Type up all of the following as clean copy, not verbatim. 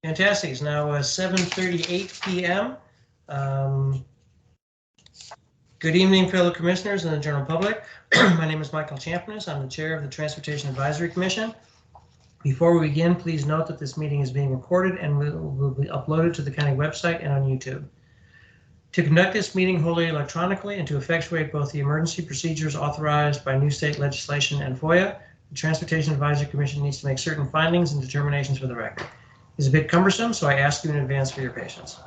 Fantastic. It's now 7:38 p.m. Good evening, fellow commissioners and the general public. My name is Michael Champanis. I'm the chair of the Transportation Advisory Commission. Before we begin, please note that this meeting is being recorded and will be uploaded to the county website and on YouTube. To conduct this meeting wholly electronically and to effectuate both the emergency procedures authorized by new state legislation and FOIA, the Transportation Advisory Commission needs to make certain findings and determinations for the record. It's a bit cumbersome, so I ask you in advance for your patience.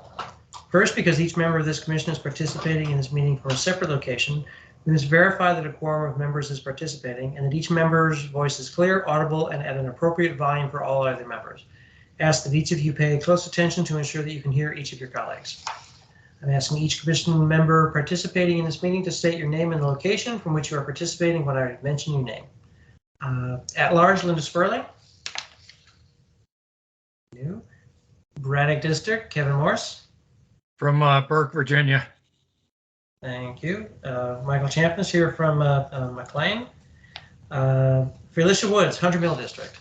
First, because each member of this commission is participating in this meeting from a separate location, we must verify that a quorum of members is participating and that each member's voice is clear, audible, and at an appropriate volume for all other members. Ask that each of you pay close attention to ensure that you can hear each of your colleagues. I'm asking each commission member participating in this meeting to state your name and the location from which you are participating when I mention your name. At large, Linda Sperling. New. Braddock District, Kevin Morse. From Burke, Virginia. Thank you. Michael Champanis here from McLean. Felicia Woods, Hunter Mill District.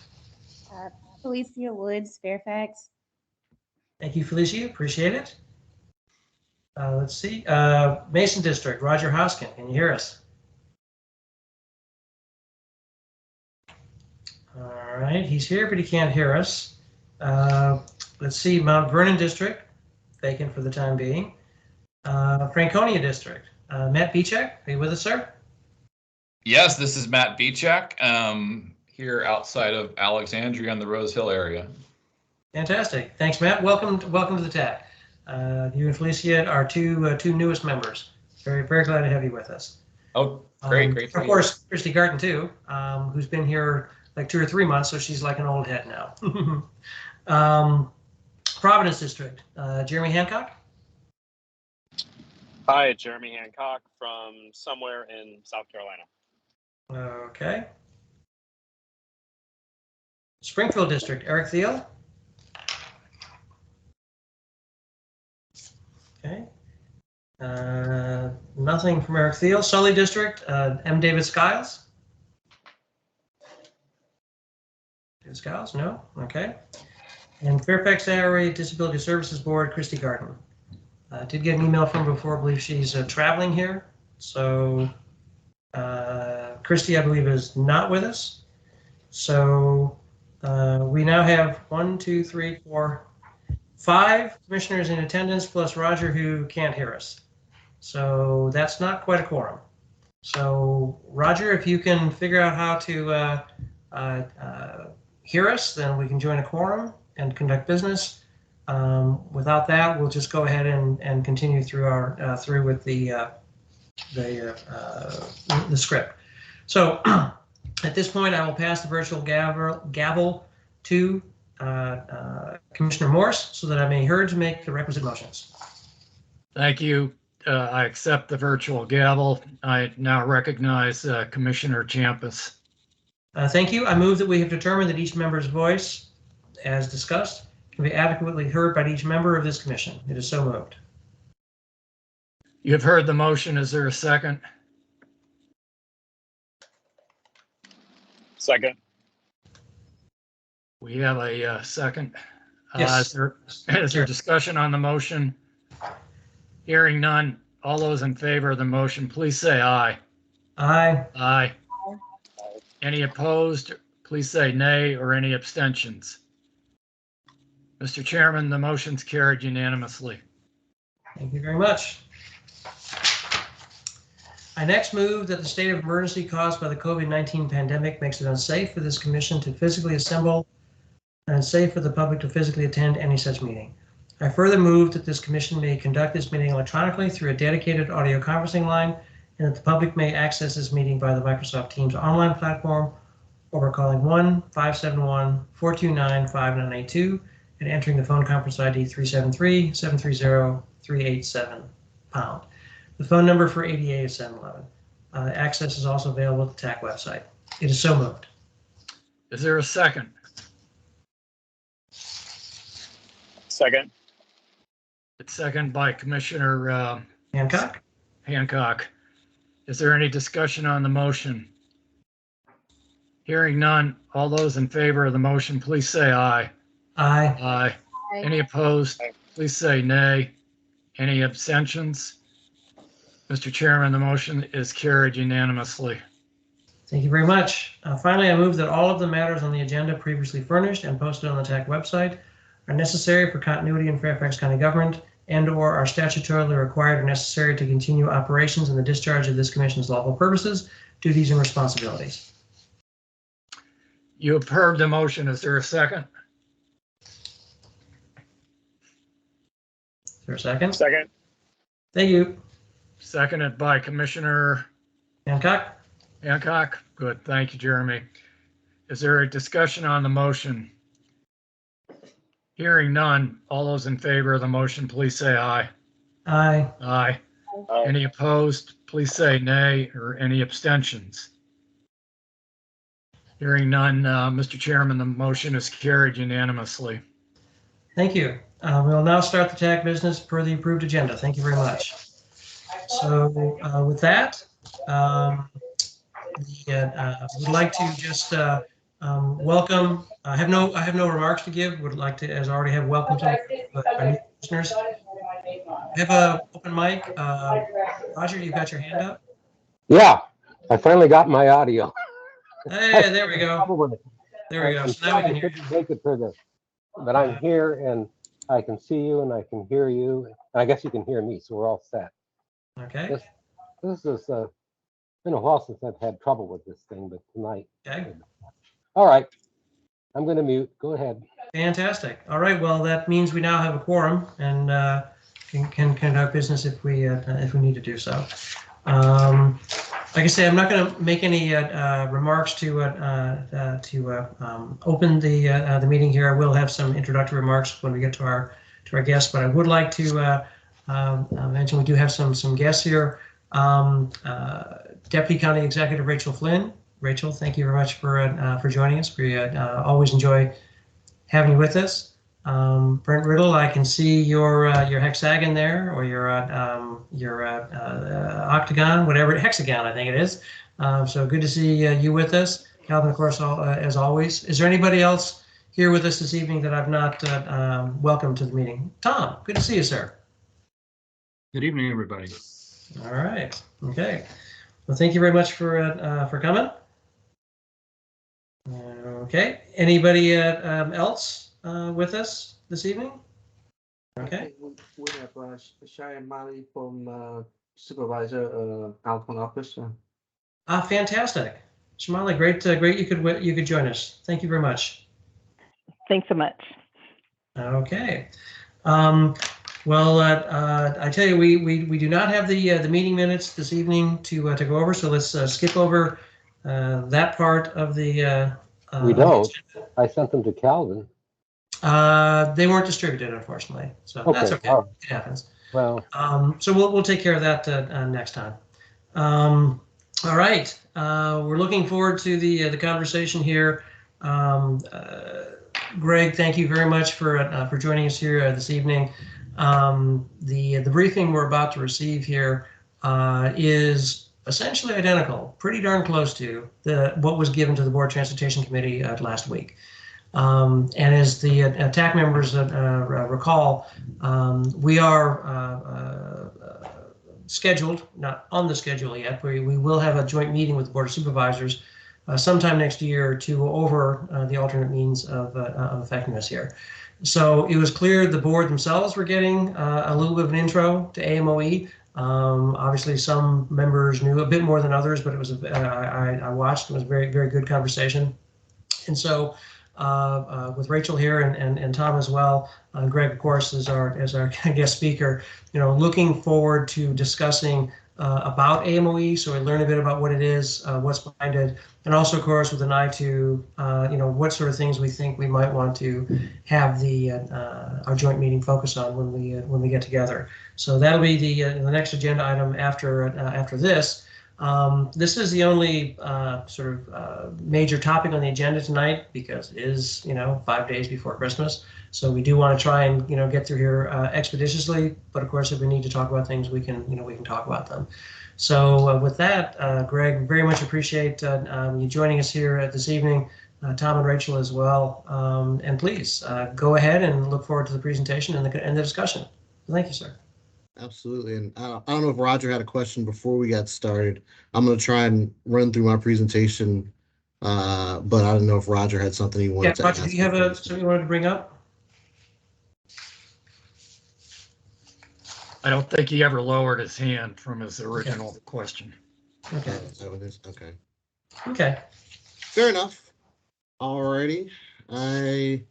Felicia Woods, Fairfax. Thank you, Felicia. Appreciate it. Let's see. Mason District, Roger Hoskin. Can you hear us? All right. He's here, but he can't hear us. Let's see. Mount Vernon District, vacant for the time being. Franconia District, Matt Bichak, are you with us, sir? Yes, this is Matt Bichak, here outside of Alexandria in the Rose Hill area. Fantastic. Thanks, Matt. Welcome to the TAC. You and Felicia are two newest members. Very glad to have you with us. Oh, great. Of course, Christy Garten too, who's been here like 2 or 3 months, so she's like an old head now. Providence District, Jeremy Hancock. Hi, Jeremy Hancock from somewhere in South Carolina. Okay. Springfield District, Eric Thiel. Okay. Nothing from Eric Thiel. Sully District, M. David Skiles. David Skiles, no? Okay. And Fairfax Area Disability Services Board, Christy Garten. I did get an email from her before. I believe she's traveling here. So Christy, I believe, is not with us. So we now have 1, 2, 3, 4, 5 commissioners in attendance, plus Roger, who can't hear us. So that's not quite a quorum. So Roger, if you can figure out how to hear us, then we can join a quorum and conduct business. Without that, we'll just go ahead and continue through our through with the script. So at this point, I will pass the virtual gavel to Commissioner Morse so that I may hear to make the requisite motions. Thank you. I accept the virtual gavel. I now recognize Commissioner Champanis. Thank you. I move that we have determined that each member's voice, as discussed, can be adequately heard by each member of this commission. It is so moved. You have heard the motion. Is there a second? Second. We have a second. Yes. Is there discussion on the motion? Hearing none. All those in favor of the motion, please say aye. Aye. Aye. Any opposed? Please say nay, or any abstentions. Mr. Chairman, the motion's carried unanimously. Thank you very much. I next move that the state of emergency caused by the COVID-19 pandemic makes it unsafe for this commission to physically assemble and unsafe for the public to physically attend any such meeting. I further move that this commission may conduct this meeting electronically through a dedicated audio conferencing line, and that the public may access this meeting by the Microsoft Teams online platform or by calling 1-571-429-5982 and entering the phone conference ID 373-730-387#. The phone number for ADA is 711. Access is also available at the TAC website. It is so moved. Is there a second? Second. It's second by Commissioner Hancock? Hancock. Is there any discussion on the motion? Hearing none, all those in favor of the motion, please say aye. Aye. Aye. Any opposed, please say nay. Any abstentions? Mr. Chairman, the motion is carried unanimously. Thank you very much. Finally, I move that all of the matters on the agenda previously furnished and posted on the TAC website are necessary for continuity in Fairfax County government and/or are statutorily required or necessary to continue operations in the discharge of this commission's lawful purposes, duties, and responsibilities. You have heard the motion. Is there a second? Is there a second? Second. Thank you. Seconded by Commissioner Hancock? Hancock. Good. Thank you, Jeremy. Is there a discussion on the motion? Hearing none. All those in favor of the motion, please say aye. Aye. Aye. Aye. Any opposed, please say nay, or any abstentions. Hearing none, Mr. Chairman, the motion is carried unanimously. Thank you. We will now start the TAC business per the approved agenda. Thank you very much. So with that, would like to just welcome. I have no remarks to give. Would like to, as I already have, welcome to our new listeners. We have a open mic. Roger, you've got your hand up. Yeah, I finally got my audio. Hey, there we go. There we go. So now we can hear you. Make it for this, but I'm here and I can see you and I can hear you. And I guess you can hear me, so we're all set. Okay. This is been a while since I've had trouble with this thing, but tonight. Okay. All right, I'm going to mute. Go ahead. Fantastic. All right. Well, that means we now have a quorum and can conduct business if we need to do so. Like I say, I'm not going to make any remarks to open the meeting here. I will have some introductory remarks when we get to our guests, but I would like to mention we do have some guests here. Deputy County Executive Rachel Flynn. Rachel, thank you very much for joining us. We always enjoy having you with us. Brent Riddle, I can see your hexagon there, or your octagon, whatever, hexagon, I think it is. So good to see you with us. Calvin, of course, as always. Is there anybody else here with us this evening that I've not welcomed to the meeting? Tom, good to see you, sir. Good evening, everybody. All right. Okay. Well, thank you very much for coming. Okay. Anybody else with us this evening? Okay. We have Cheyenne Mali from Supervisor Alton Office. Fantastic. Shamali, great you could join us. Thank you very much. Thanks so much. Okay. Well, I tell you, we do not have the meeting minutes this evening to go over, so let's skip over that part of the. We don't. I sent them to Calvin. They weren't distributed, unfortunately, so Okay, that's okay. right. It happens. Well, so we'll take care of that next time. All right, we're looking forward to the conversation here. Greg, thank you very much for joining us here this evening. The briefing we're about to receive here is essentially identical, pretty darn close to what was given to the Board Transportation Committee last week. And as the TAC members recall, we are scheduled, not on the schedule yet, but we will have a joint meeting with the Board of Supervisors sometime next year to go over the alternate means of effectiveness here. So it was clear the board themselves were getting a little bit of an intro to AMOE. Obviously, some members knew a bit more than others, but it was I watched. It was a very, very good conversation. And so with Rachel here and Tom as well, Greg, of course, as our guest speaker, looking forward to discussing about AMOE, so we learn a bit about what it is, what's behind it, and also, of course, with an eye to what sort of things we think we might want to have our joint meeting focus on when we get together. So that'll be the next agenda item after this. This is the only sort of major topic on the agenda tonight because it is 5 days before Christmas. So we do want to try and get through here expeditiously. But of course, if we need to talk about things, we can talk about them. So with that, Greg, very much appreciate you joining us here this evening. Tom and Rachel as well. And please go ahead and look forward to the presentation and the discussion. Thank you, sir. Absolutely. And I don't know if Roger had a question before we got started. I'm going to try and run through my presentation, but I don't know if Roger had something he wanted to Roger, ask. do you have something you wanted to bring up? I don't think he ever lowered his hand from his original question. Okay. Is that what it is? Okay. Okay. Fair enough. Alrighty. I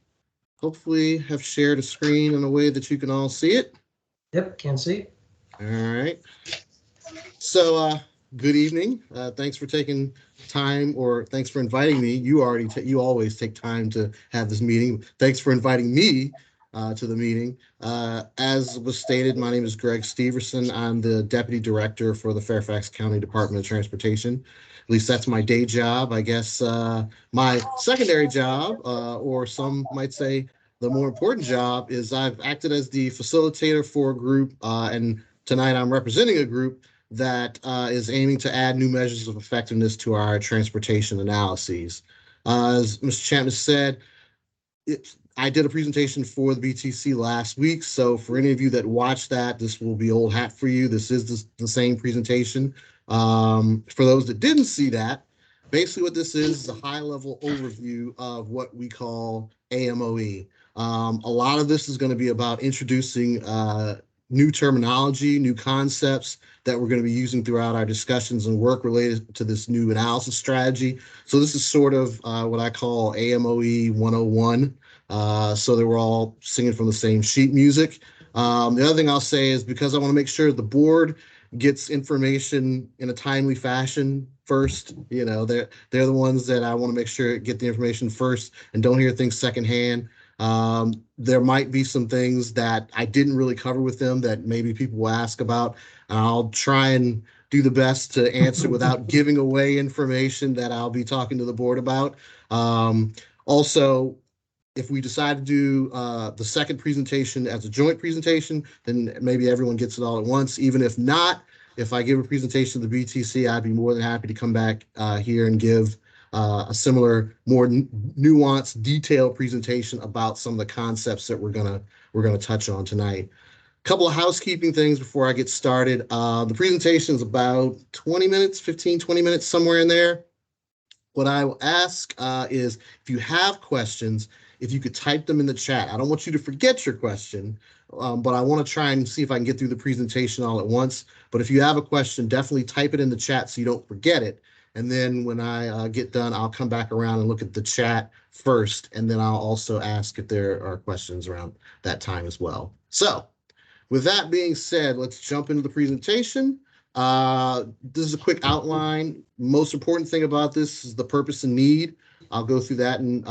hopefully have shared a screen in a way that you can all see it. Yep, can see. All right. So, good evening. Thanks for taking time, or thanks for inviting me. You always take time to have this meeting. Thanks for inviting me to the meeting. As was stated, my name is Greg Steverson. I'm the Deputy Director for the Fairfax County Department of Transportation. At least that's my day job. I guess my secondary job, or some might say the more important job, is I've acted as the facilitator for a group, and tonight I'm representing a group that is aiming to add new measures of effectiveness to our transportation analyses. As Mr. Chapman said, I did a presentation for the BTC last week, so for any of you that watched that, this will be old hat for you. This is the same presentation. For those that didn't see that, basically what this is a high-level overview of what we call AMOE. A lot of this is going to be about introducing new terminology, new concepts that we're going to be using throughout our discussions and work related to this new analysis strategy. So this is sort of what I call AMOE 101. So that we're all singing from the same sheet music. The other thing I'll say is, because I want to make sure the board gets information in a timely fashion first, they're the ones that I want to make sure get the information first and don't hear things secondhand. There might be some things that I didn't really cover with them that maybe people will ask about. I'll try and do the best to answer without giving away information that I'll be talking to the board about. Also, if we decide to do the second presentation as a joint presentation, then maybe everyone gets it all at once. Even if not, if I give a presentation to the BTC, I'd be more than happy to come back here and give a similar, more nuanced, detailed presentation about some of the concepts that we're gonna touch on tonight. A couple of housekeeping things before I get started. The presentation is about 20 minutes, 15, 20 minutes, somewhere in there. What I will ask is, if you have questions, if you could type them in the chat. I don't want you to forget your question, but I want to try and see if I can get through the presentation all at once. But if you have a question, definitely type it in the chat so you don't forget it. And then when I get done, I'll come back around and look at the chat first, and then I'll also ask if there are questions around that time as well. So with that being said, let's jump into the presentation. This is a quick outline. Most important thing about this is the purpose and need. I'll go through that in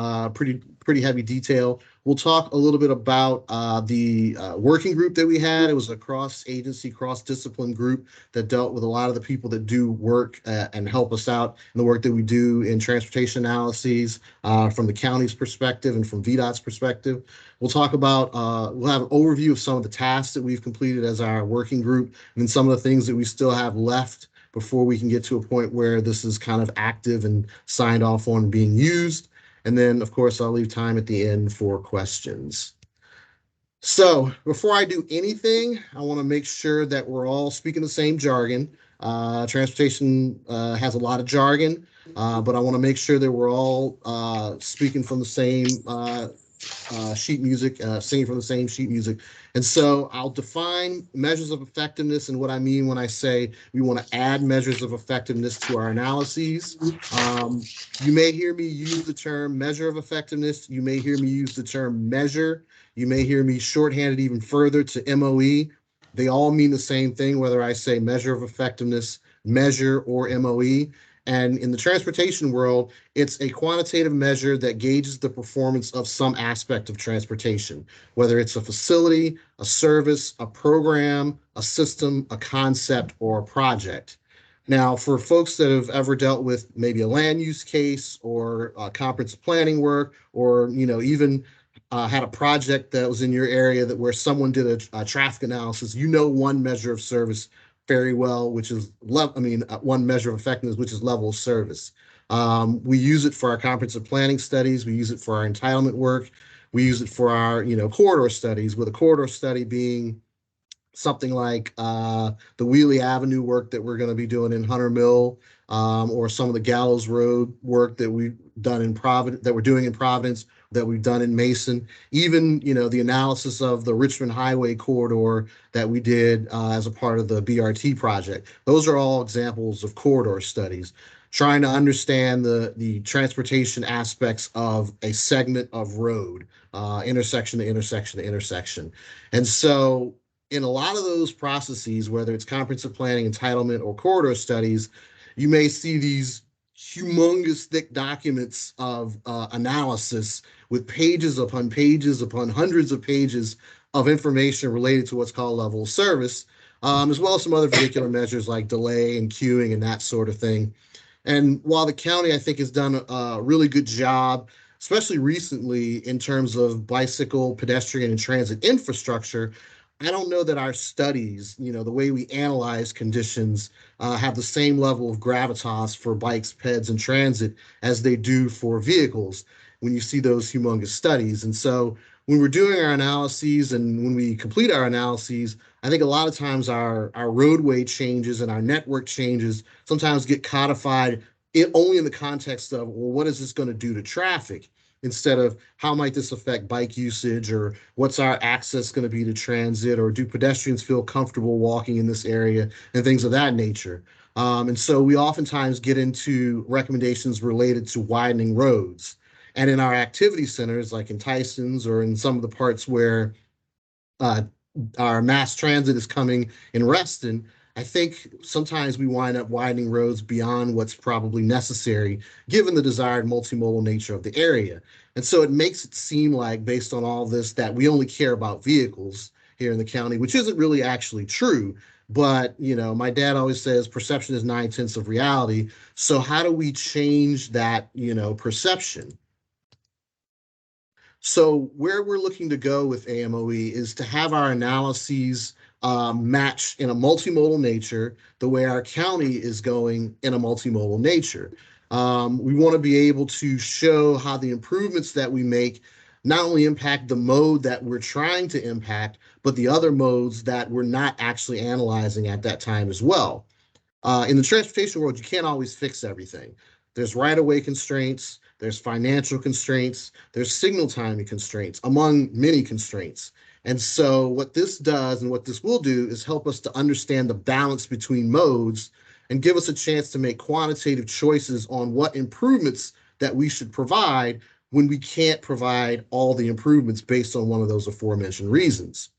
pretty heavy detail. We'll talk a little bit about the working group that we had. It was a cross-agency, cross-discipline group that dealt with a lot of the people that do work and help us out in the work that we do in transportation analyses from the county's perspective and from VDOT's perspective. We'll talk about, we'll have an overview of some of the tasks that we've completed as our working group, and then some of the things that we still have left before we can get to a point where this is kind of active and signed off on being used. And then, of course, I'll leave time at the end for questions. So before I do anything, I want to make sure that we're all speaking the same jargon. Transportation has a lot of jargon, but I want to make sure that we're all speaking from the same sheet music, singing from the same sheet music. And so I'll define measures of effectiveness and what I mean when I say we want to add measures of effectiveness to our analyses. You may hear me use the term measure of effectiveness. You may hear me use the term measure. You may hear me shorthand it even further to MOE. They all mean the same thing, whether I say measure of effectiveness, measure, or MOE. And in the transportation world, it's a quantitative measure that gauges the performance of some aspect of transportation, whether it's a facility, a service, a program, a system, a concept, or a project. Now, for folks that have ever dealt with maybe a land use case or comprehensive planning work, or even had a project that was in your area that where someone did a traffic analysis, one measure of service very well, which is one measure of effectiveness, which is level of service. We use it for our comprehensive planning studies. We use it for our entitlement work. We use it for our, corridor studies, with a corridor study being something like the Wheelie Avenue work that we're going to be doing in Hunter Mill, or some of the Gallows Road work that we've done in Providence, that we're doing in Providence, that we've done in Mason. Even, the analysis of the Richmond Highway corridor that we did as a part of the BRT project. Those are all examples of corridor studies, trying to understand the transportation aspects of a segment of road, intersection to intersection to intersection. And so in a lot of those processes, whether it's comprehensive planning, entitlement, or corridor studies, you may see these humongous thick documents of analysis with pages upon hundreds of pages of information related to what's called level of service, as well as some other vehicular measures like delay and queuing and that sort of thing. And while the county, I think, has done a really good job, especially recently, in terms of bicycle, pedestrian, and transit infrastructure, I don't know that our studies, the way we analyze conditions, have the same level of gravitas for bikes, peds, and transit as they do for vehicles when you see those humongous studies. And so when we're doing our analyses and when we complete our analyses, I think a lot of times our roadway changes and our network changes sometimes get codified only in the context of, well, what is this going to do to traffic? Instead of how might this affect bike usage, or what's our access going to be to transit, or do pedestrians feel comfortable walking in this area, and things of that nature. And so we oftentimes get into recommendations related to widening roads. And in our activity centers, like in Tyson's, or in some of the parts where our mass transit is coming in Reston, I think sometimes we wind up widening roads beyond what's probably necessary, given the desired multimodal nature of the area. And so it makes it seem like, based on all this, that we only care about vehicles here in the county, which isn't really actually true. But, my dad always says perception is 9/10 of reality. So how do we change that, perception? So where we're looking to go with AMOE is to have our analyses match in a multimodal nature the way our county is going in a multimodal nature. We want to be able to show how the improvements that we make not only impact the mode that we're trying to impact, but the other modes that we're not actually analyzing at that time as well. In the transportation world, you can't always fix everything. There's right-of-way constraints, there's financial constraints, there's signal timing constraints, among many constraints. And so what this does and what this will do is help us to understand the balance between modes and give us a chance to make quantitative choices on what improvements that we should provide when we can't provide all the improvements based on one of those aforementioned reasons.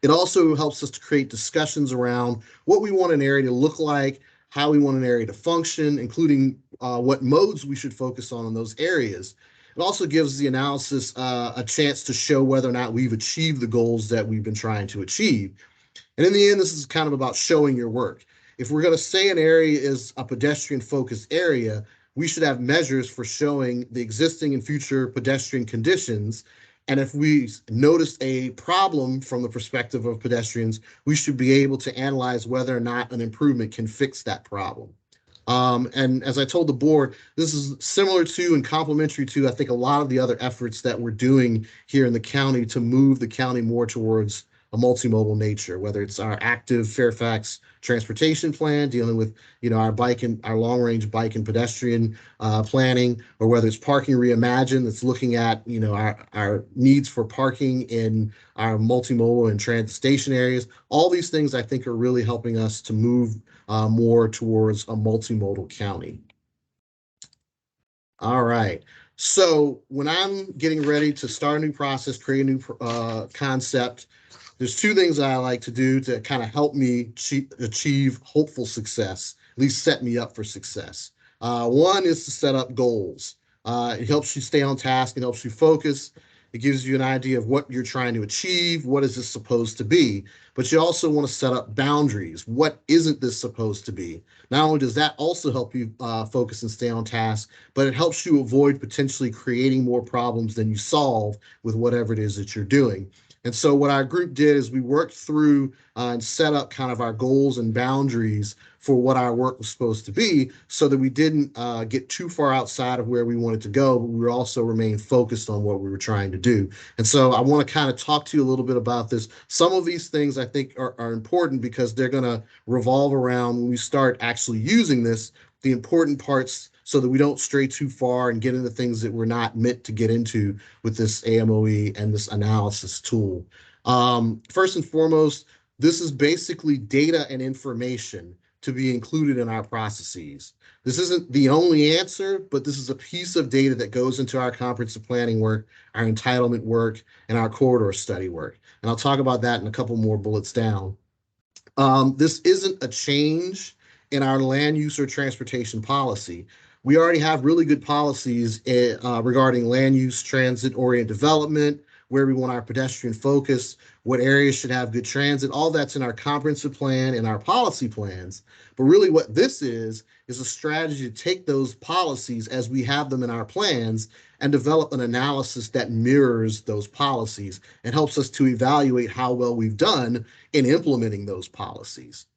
It also helps us to create discussions around what we want an area to look like, how we want an area to function, including what modes we should focus on in those areas. It also gives the analysis a chance to show whether or not we've achieved the goals that we've been trying to achieve. And in the end, this is kind of about showing your work. If we're going to say an area is a pedestrian-focused area, we should have measures for showing the existing and future pedestrian conditions. And if we notice a problem from the perspective of pedestrians, we should be able to analyze whether or not an improvement can fix that problem. And as I told the board, this is similar to and complementary to, I think, a lot of the other efforts that we're doing here in the county to move the county more towards a multimodal nature, whether it's our active Fairfax transportation plan dealing with, our bike and our long range bike and pedestrian planning, or whether it's parking reimagined that's looking at, our needs for parking in our multimodal and transit station areas. All these things I think are really helping us to move more towards a multimodal county. All right. So when I'm getting ready to start a new process, create a new concept, there's two things I like to do to kind of help me achieve hopeful success, at least set me up for success. One is to set up goals. It helps you stay on task. It helps you focus. It gives you an idea of what you're trying to achieve. What is this supposed to be? but you also want to set up boundaries. What isn't this supposed to be? Not only does that also help you focus and stay on task, but it helps you avoid potentially creating more problems than you solve with whatever it is that you're doing. And so what our group did is we worked through and set up kind of our goals and boundaries for what our work was supposed to be, so that we didn't get too far outside of where we wanted to go, but we also remained focused on what we were trying to do. And so I want to kind of talk to you a little bit about this. Some of these things I think are important because they're going to revolve around, when we start actually using this, the important parts, so that we don't stray too far and get into things that we're not meant to get into with this AMOE and this analysis tool. First and foremost, this is basically data and information to be included in our processes. This isn't the only answer, but this is a piece of data that goes into our comprehensive planning work, our entitlement work, and our corridor study work. And I'll talk about that in a couple more bullets down. This isn't a change in our land use or transportation policy. We already have really good policies regarding land use, transit-oriented development, where we want our pedestrian focus, what areas should have good transit. All that's in our comprehensive plan and our policy plans. But really what this is a strategy to take those policies as we have them in our plans and develop an analysis that mirrors those policies and helps us to evaluate how well we've done in implementing those policies.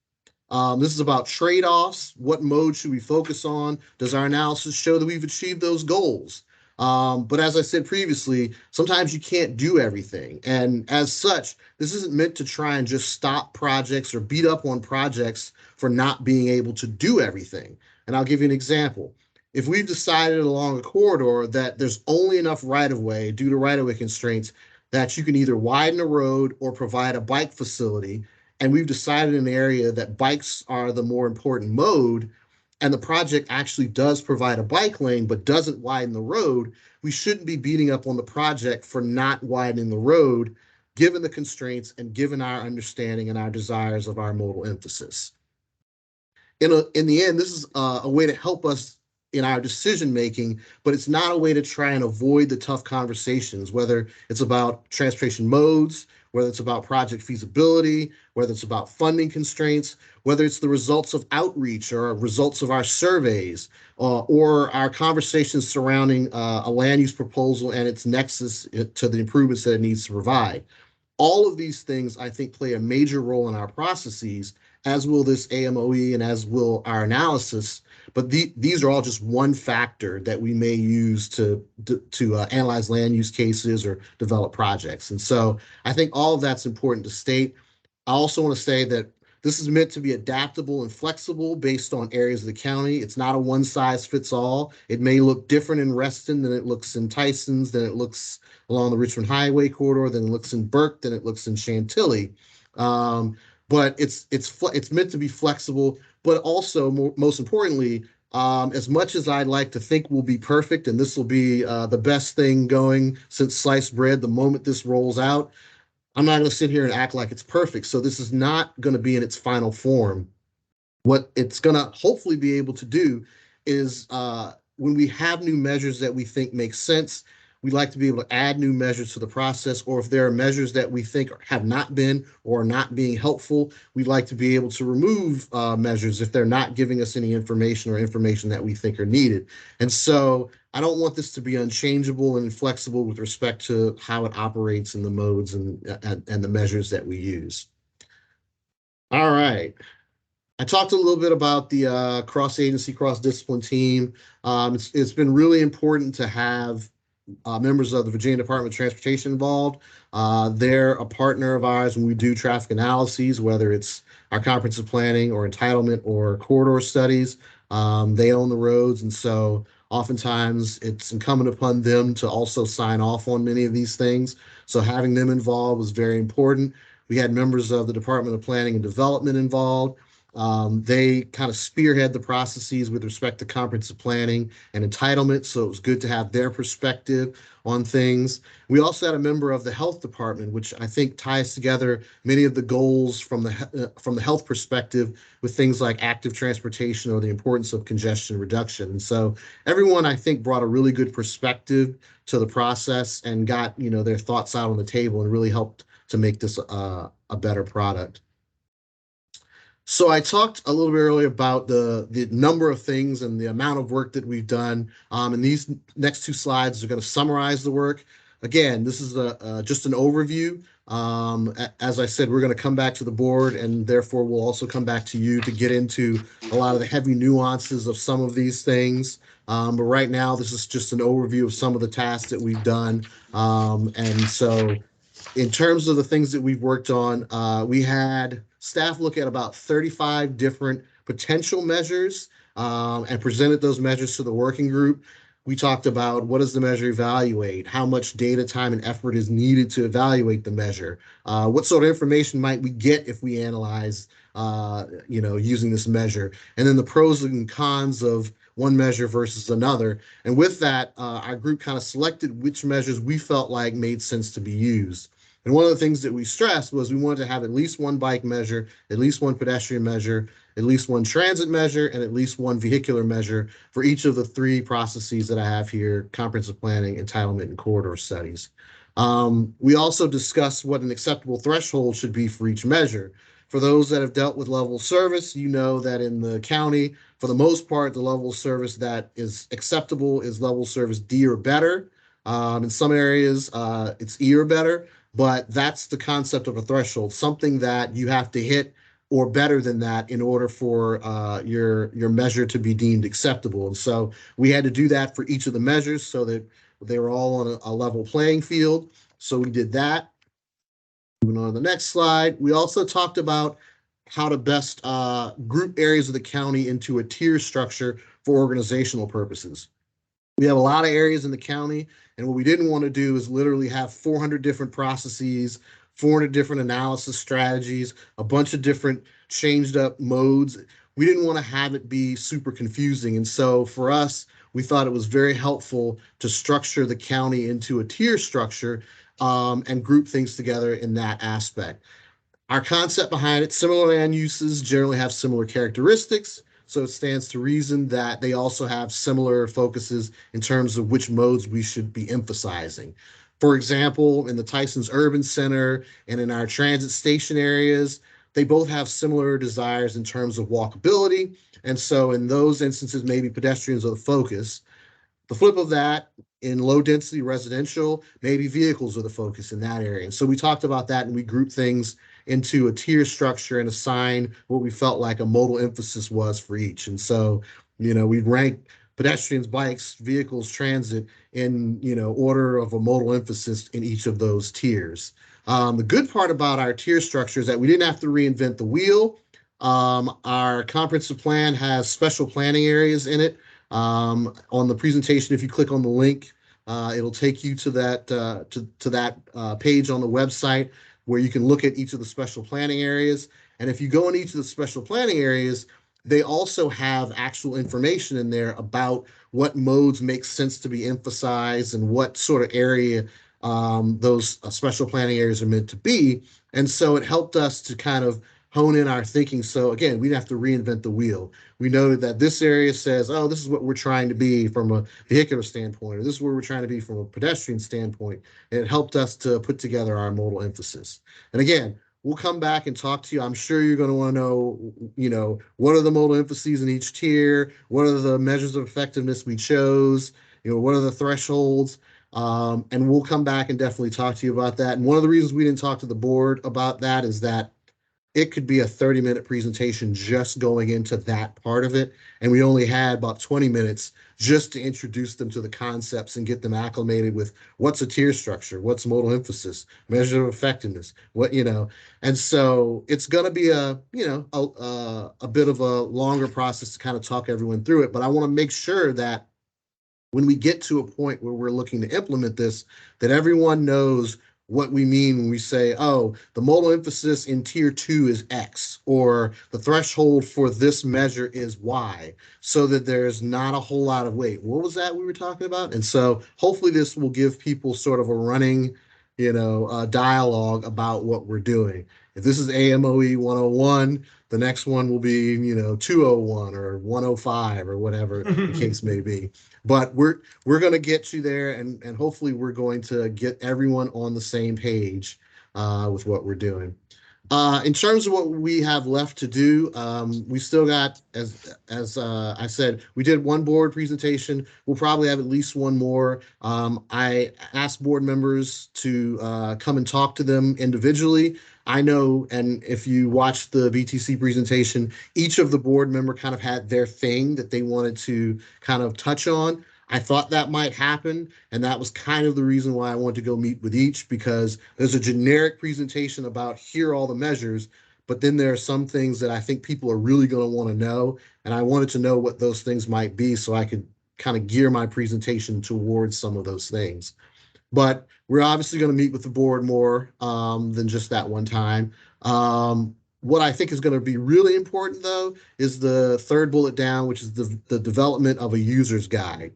This is about trade-offs. What mode should we focus on? Does our analysis show that we've achieved those goals? But as I said previously, sometimes you can't do everything. And as such, this isn't meant to try and just stop projects or beat up on projects for not being able to do everything. And I'll give you an example. If we've decided along a corridor that there's only enough right-of-way due to right-of-way constraints that you can either widen a road or provide a bike facility, and we've decided in an area that bikes are the more important mode, and the project actually does provide a bike lane but doesn't widen the road, we shouldn't be beating up on the project for not widening the road, given the constraints and given our understanding and our desires of our modal emphasis. In the end, this is a way to help us in our decision making, but it's not a way to try and avoid the tough conversations, whether it's about transportation modes, whether it's about project feasibility, whether it's about funding constraints, whether it's the results of outreach or results of our surveys, or our conversations surrounding a land use proposal and its nexus to the improvements that it needs to provide. All of these things, I think, play a major role in our processes, as will this AMOE and as will our analysis. But these are all just one factor that we may use to analyze land use cases or develop projects. And so I think all of that's important to state. I also want to say that this is meant to be adaptable and flexible based on areas of the county. It's not a one size fits all. It may look different in Reston than it looks in Tysons, than it looks along the Richmond Highway corridor, than it looks in Burke, than it looks in Chantilly. But it's meant to be flexible, but also most importantly, as much as I'd like to think we'll be perfect and this will be the best thing going since sliced bread the moment this rolls out, I'm not going to sit here and act like it's perfect. So this is not going to be in its final form. What it's going to hopefully be able to do is when we have new measures that we think make sense, we'd like to be able to add new measures to the process, or if there are measures that we think have not been or are not being helpful, we'd like to be able to remove measures if they're not giving us any information or information that we think are needed. And so I don't want this to be unchangeable and inflexible with respect to how it operates in the modes and the measures that we use. All right. I talked a little bit about the cross-agency, cross-discipline team. It's been really important to have members of the Virginia Department of Transportation involved. They're a partner of ours when we do traffic analyses, whether it's our comprehensive planning or entitlement or corridor studies. They own the roads, and so oftentimes it's incumbent upon them to also sign off on many of these things. So having them involved was very important. We had members of the Department of Planning and Development involved. They kind of spearhead the processes with respect to comprehensive planning and entitlement, so it was good to have their perspective on things. We also had a member of the health department, which I think ties together many of the goals from the health perspective with things like active transportation or the importance of congestion reduction. And so everyone, I think, brought a really good perspective to the process and got their thoughts out on the table and really helped to make this a better product. So I talked a little bit earlier about the number of things and the amount of work that we've done. And these next two slides are going to summarize the work. Again, this is just an overview. As I said, we're going to come back to the board, and therefore we'll also come back to you to get into a lot of the heavy nuances of some of these things. But right now, this is just an overview of some of the tasks that we've done. And so in terms of the things that we've worked on, we had staff look at about 35 different potential measures and presented those measures to the working group. We talked about what does the measure evaluate, how much data, time, and effort is needed to evaluate the measure, what sort of information might we get if we analyze, using this measure, and then the pros and cons of one measure versus another. And with that, our group kind of selected which measures we felt like made sense to be used. And one of the things that we stressed was we wanted to have at least one bike measure, at least one pedestrian measure, at least one transit measure, and at least one vehicular measure for each of the three processes that I have here: comprehensive planning, entitlement, and corridor studies. We also discussed what an acceptable threshold should be for each measure. For those that have dealt with level of service, you know that in the county, for the most part, the level of service that is acceptable is level of service D or better. In some areas, it's E or better. But that's the concept of a threshold, something that you have to hit or better than that in order for your measure to be deemed acceptable. And so we had to do that for each of the measures so that they were all on a level playing field. So we did that. Moving on to the next slide, we also talked about how to best group areas of the county into a tier structure for organizational purposes. We have a lot of areas in the county, and what we didn't want to do is literally have 400 different processes, 400 different analysis strategies, a bunch of different changed up modes. We didn't want to have it be super confusing. And so for us, we thought it was very helpful to structure the county into a tier structure and group things together in that aspect. Our concept behind it: similar land uses generally have similar characteristics. So it stands to reason that they also have similar focuses in terms of which modes we should be emphasizing. For example, in the Tyson's Urban Center and in our transit station areas, they both have similar desires in terms of walkability. And so in those instances, maybe pedestrians are the focus. The flip of that, in low density residential, maybe vehicles are the focus in that area. And so we talked about that, and we grouped things into a tier structure and assign what we felt like a modal emphasis was for each. And so, we ranked pedestrians, bikes, vehicles, transit in, order of a modal emphasis in each of those tiers. The good part about our tier structure is that we didn't have to reinvent the wheel. Our comprehensive plan has special planning areas in it. On the presentation, if you click on the link, it'll take you to that page on the website where you can look at each of the special planning areas. And if you go in each of the special planning areas, they also have actual information in there about what modes make sense to be emphasized and what sort of area those special planning areas are meant to be. And so it helped us to kind of hone in our thinking. So again, we didn't have to reinvent the wheel. We noted that this area says, oh, this is what we're trying to be from a vehicular standpoint, or this is where we're trying to be from a pedestrian standpoint. And it helped us to put together our modal emphasis. And again, we'll come back and talk to you. I'm sure you're going to want to know, what are the modal emphases in each tier? What are the measures of effectiveness we chose? What are the thresholds? And we'll come back and definitely talk to you about that. And one of the reasons we didn't talk to the board about that is that it could be a 30-minute presentation just going into that part of it. And we only had about 20 minutes just to introduce them to the concepts and get them acclimated with what's a tier structure, what's modal emphasis, measure of effectiveness, and so it's going to be a bit of a longer process to kind of talk everyone through it. But I want to make sure that when we get to a point where we're looking to implement this, that everyone knows what we mean when we say, oh, the modal emphasis in tier 2 is X, or the threshold for this measure is Y, so that there's not a whole lot of, wait, what was that we were talking about? And so hopefully this will give people sort of a running, dialogue about what we're doing. If this is AMOE 101, the next one will be, 201 or 105 or whatever the case may be. But we're going to get you there, and hopefully we're going to get everyone on the same page. with what we're doing. In terms of what we have left to do, we still got, as I said, we did one board presentation. We'll probably have at least one more. I asked board members to come and talk to them individually. I know, and if you watched the BTC presentation, each of the board member kind of had their thing that they wanted to kind of touch on. I thought that might happen, and that was kind of the reason why I wanted to go meet with each, because there's a generic presentation about here are all the measures, but then there are some things that I think people are really going to want to know, and I wanted to know what those things might be so I could kind of gear my presentation towards some of those things. But we're obviously going to meet with the board more than just that one time. What I think is going to be really important, though, is the third bullet down, which is the development of a user's guide.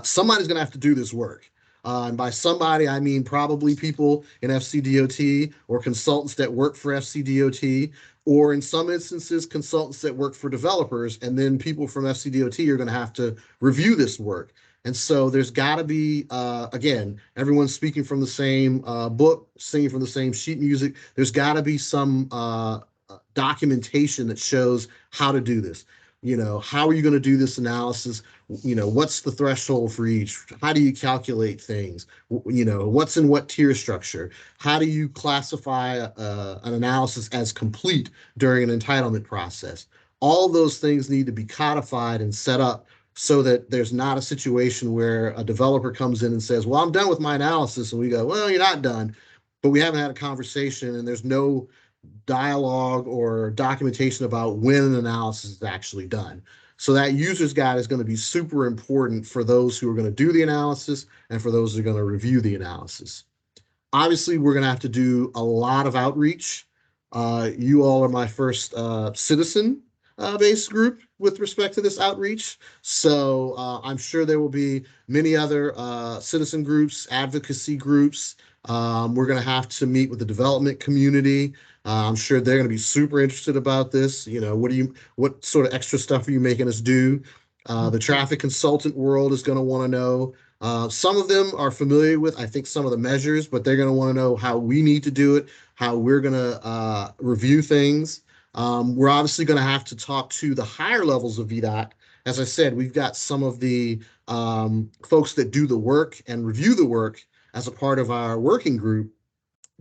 Somebody's going to have to do this work. And by somebody, I mean probably people in FCDOT or consultants that work for FCDOT, or in some instances, consultants that work for developers. And then people from FCDOT are going to have to review this work. And so there's got to be, again, everyone's speaking from the same book, singing from the same sheet music. There's got to be some documentation that shows how to do this. You know, how are you going to do this analysis? You know, what's the threshold for each? How do you calculate things? You know, what's in what tier structure? How do you classify an analysis as complete during an entitlement process? All those things need to be codified and set up so that there's not a situation where a developer comes in and says, well, I'm done with my analysis. And we go, well, you're not done. But we haven't had a conversation and there's no dialogue or documentation about when an analysis is actually done. So that user's guide is going to be super important for those who are going to do the analysis and for those who are going to review the analysis. Obviously, we're going to have to do a lot of outreach. You all are my first citizen-based group with respect to this outreach. So I'm sure there will be many other citizen groups, advocacy groups. We're going to have to meet with the development community. I'm sure they're going to be super interested about this. You know, what sort of extra stuff are you making us do? The traffic consultant world is going to want to know. Some of them are familiar with, I think, some of the measures, but they're going to want to know how we need to do it, how we're going to review things. We're obviously going to have to talk to the higher levels of VDOT. As I said, we've got some of the folks that do the work and review the work as a part of our working group.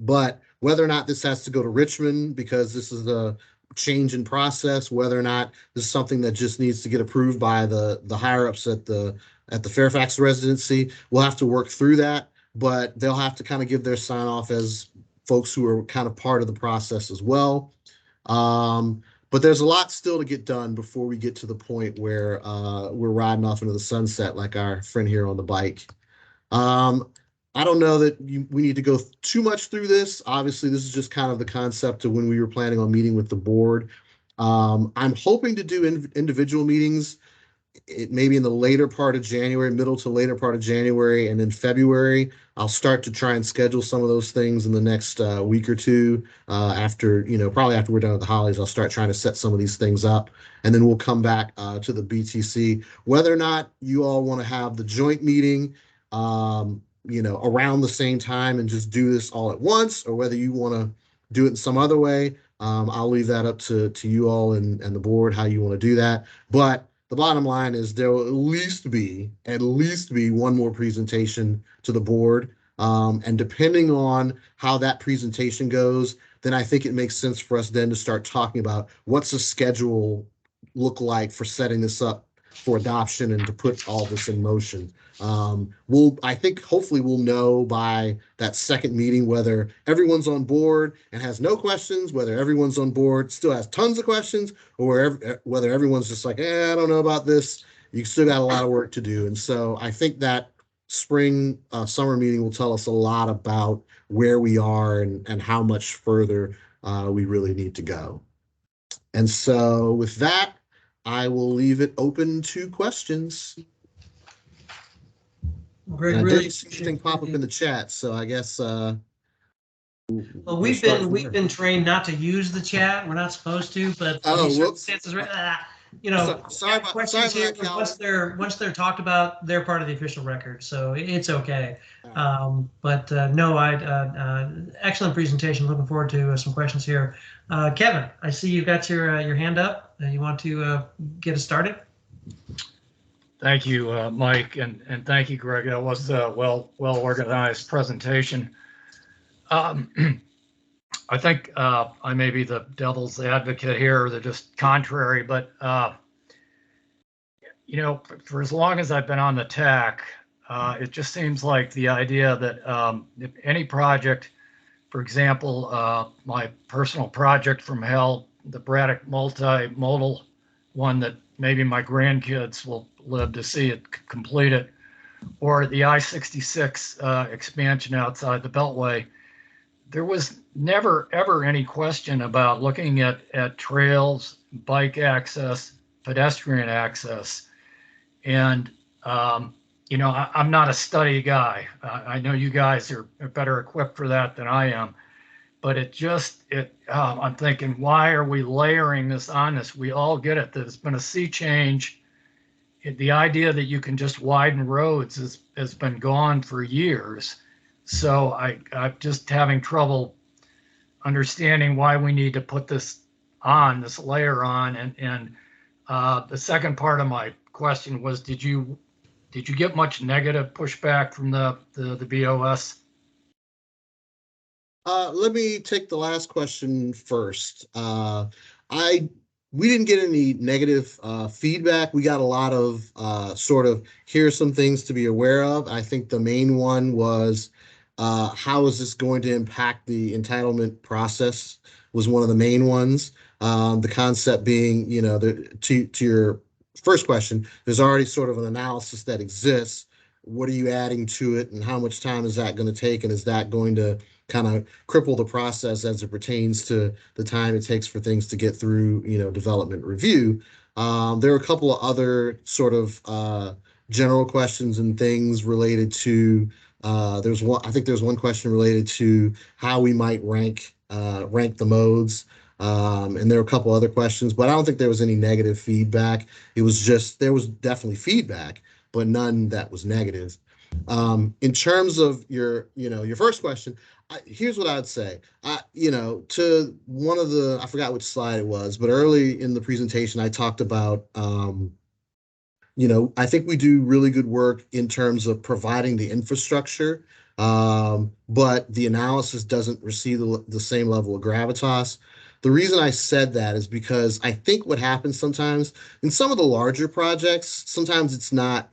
But whether or not this has to go to Richmond because this is a change in process, whether or not this is something that just needs to get approved by the higher ups at the Fairfax residency, we'll have to work through that. But they'll have to kind of give their sign off as folks who are kind of part of the process as well. But there's a lot still to get done before we get to the point where we're riding off into the sunset like our friend here on the bike. I don't know that we need to go too much through this. Obviously, this is just kind of the concept of when we were planning on meeting with the board. I'm hoping to do individual meetings. It maybe in the later part of January, middle to later part of January, and in February, I'll start to try and schedule some of those things in the next week or two. After, probably after we're done with the holidays, I'll start trying to set some of these things up, and then we'll come back to the BTC. Whether or not you all want to have the joint meeting, around the same time and just do this all at once, or whether you want to do it in some other way, I'll leave that up to you all and the board, how you want to do that. But the bottom line is there will at least be one more presentation to the board. And depending on how that presentation goes, then I think it makes sense for us then to start talking about what's the schedule look like for setting this up for adoption and to put all this in motion. I think hopefully we'll know by that second meeting whether everyone's on board and has no questions, whether everyone's on board still has tons of questions, or whether everyone's just like, I don't know about this. You still got a lot of work to do. And so I think that spring summer meeting will tell us a lot about where we are and how much further we really need to go. And so with that, I will leave it open to questions. Greg, I really didn't see anything pop up in the chat, so I guess. Well, we've been trained not to use the chat. We're not supposed to, but whoops. circumstances, you know, Sorry about questions here, that, once they're talked about, they're part of the official record, so it's okay. All right. But no, excellent presentation. Looking forward to some questions here. Kevin, I see you've got your hand up. You want to get us started? Thank you, Mike, and thank you, Greg. That was a well organized presentation. I think I may be the devil's advocate here, or just contrary, but you know, for as long as I've been on the TAC, it just seems like the idea that if any project, for example, my personal project from hell, the Braddock multimodal one that maybe my grandkids will live to see it completed, or the I-66 expansion outside the Beltway, there was never, ever any question about looking at trails, bike access, pedestrian access. And, you know, I'm not a study guy. I know you guys are better equipped for that than I am. But I'm thinking, why are we layering this on us? We all get it. There's been a sea change. The idea that you can just widen roads has been gone for years. So I'm just having trouble understanding why we need to put this layer on. And the second part of my question was, did you get much negative pushback from the BOS? Let me take the last question first. We didn't get any negative feedback. We got a lot of sort of, here's some things to be aware of. I think the main one was, how is this going to impact the entitlement process was one of the main ones. The concept being, you know, to your first question, there's already sort of an analysis that exists. What are you adding to it, and how much time is that going to take, and is that going to kind of cripple the process as it pertains to the time it takes for things to get through, you know, development review? There are a couple of other sort of general questions and things related to, I think there's one question related to how we might rank the modes. And there were a couple other questions, but I don't think there was any negative feedback. It was just, there was definitely feedback, but none that was negative. In terms of your first question, here's what I'd say. To one of I forgot which slide it was, but early in the presentation, I talked about, I think we do really good work in terms of providing the infrastructure, but the analysis doesn't receive the same level of gravitas. The reason I said that is because I think what happens sometimes in some of the larger projects, sometimes it's not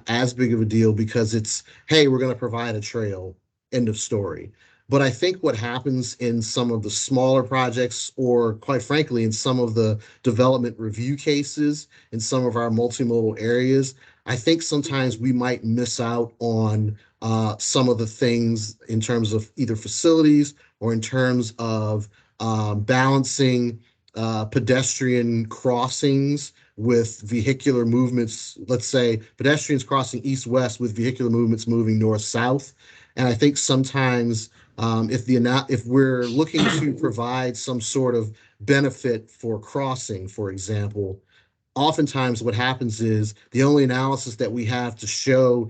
as big of a deal because it's, hey, we're going to provide a trail, end of story. But I think what happens in some of the smaller projects, or quite frankly, in some of the development review cases, in some of our multimodal areas, I think sometimes we might miss out on some of the things in terms of either facilities or in terms of balancing pedestrian crossings with vehicular movements. Let's say pedestrians crossing east-west with vehicular movements moving north-south. And I think sometimes if we're looking to provide some sort of benefit for crossing, for example, oftentimes what happens is the only analysis that we have to show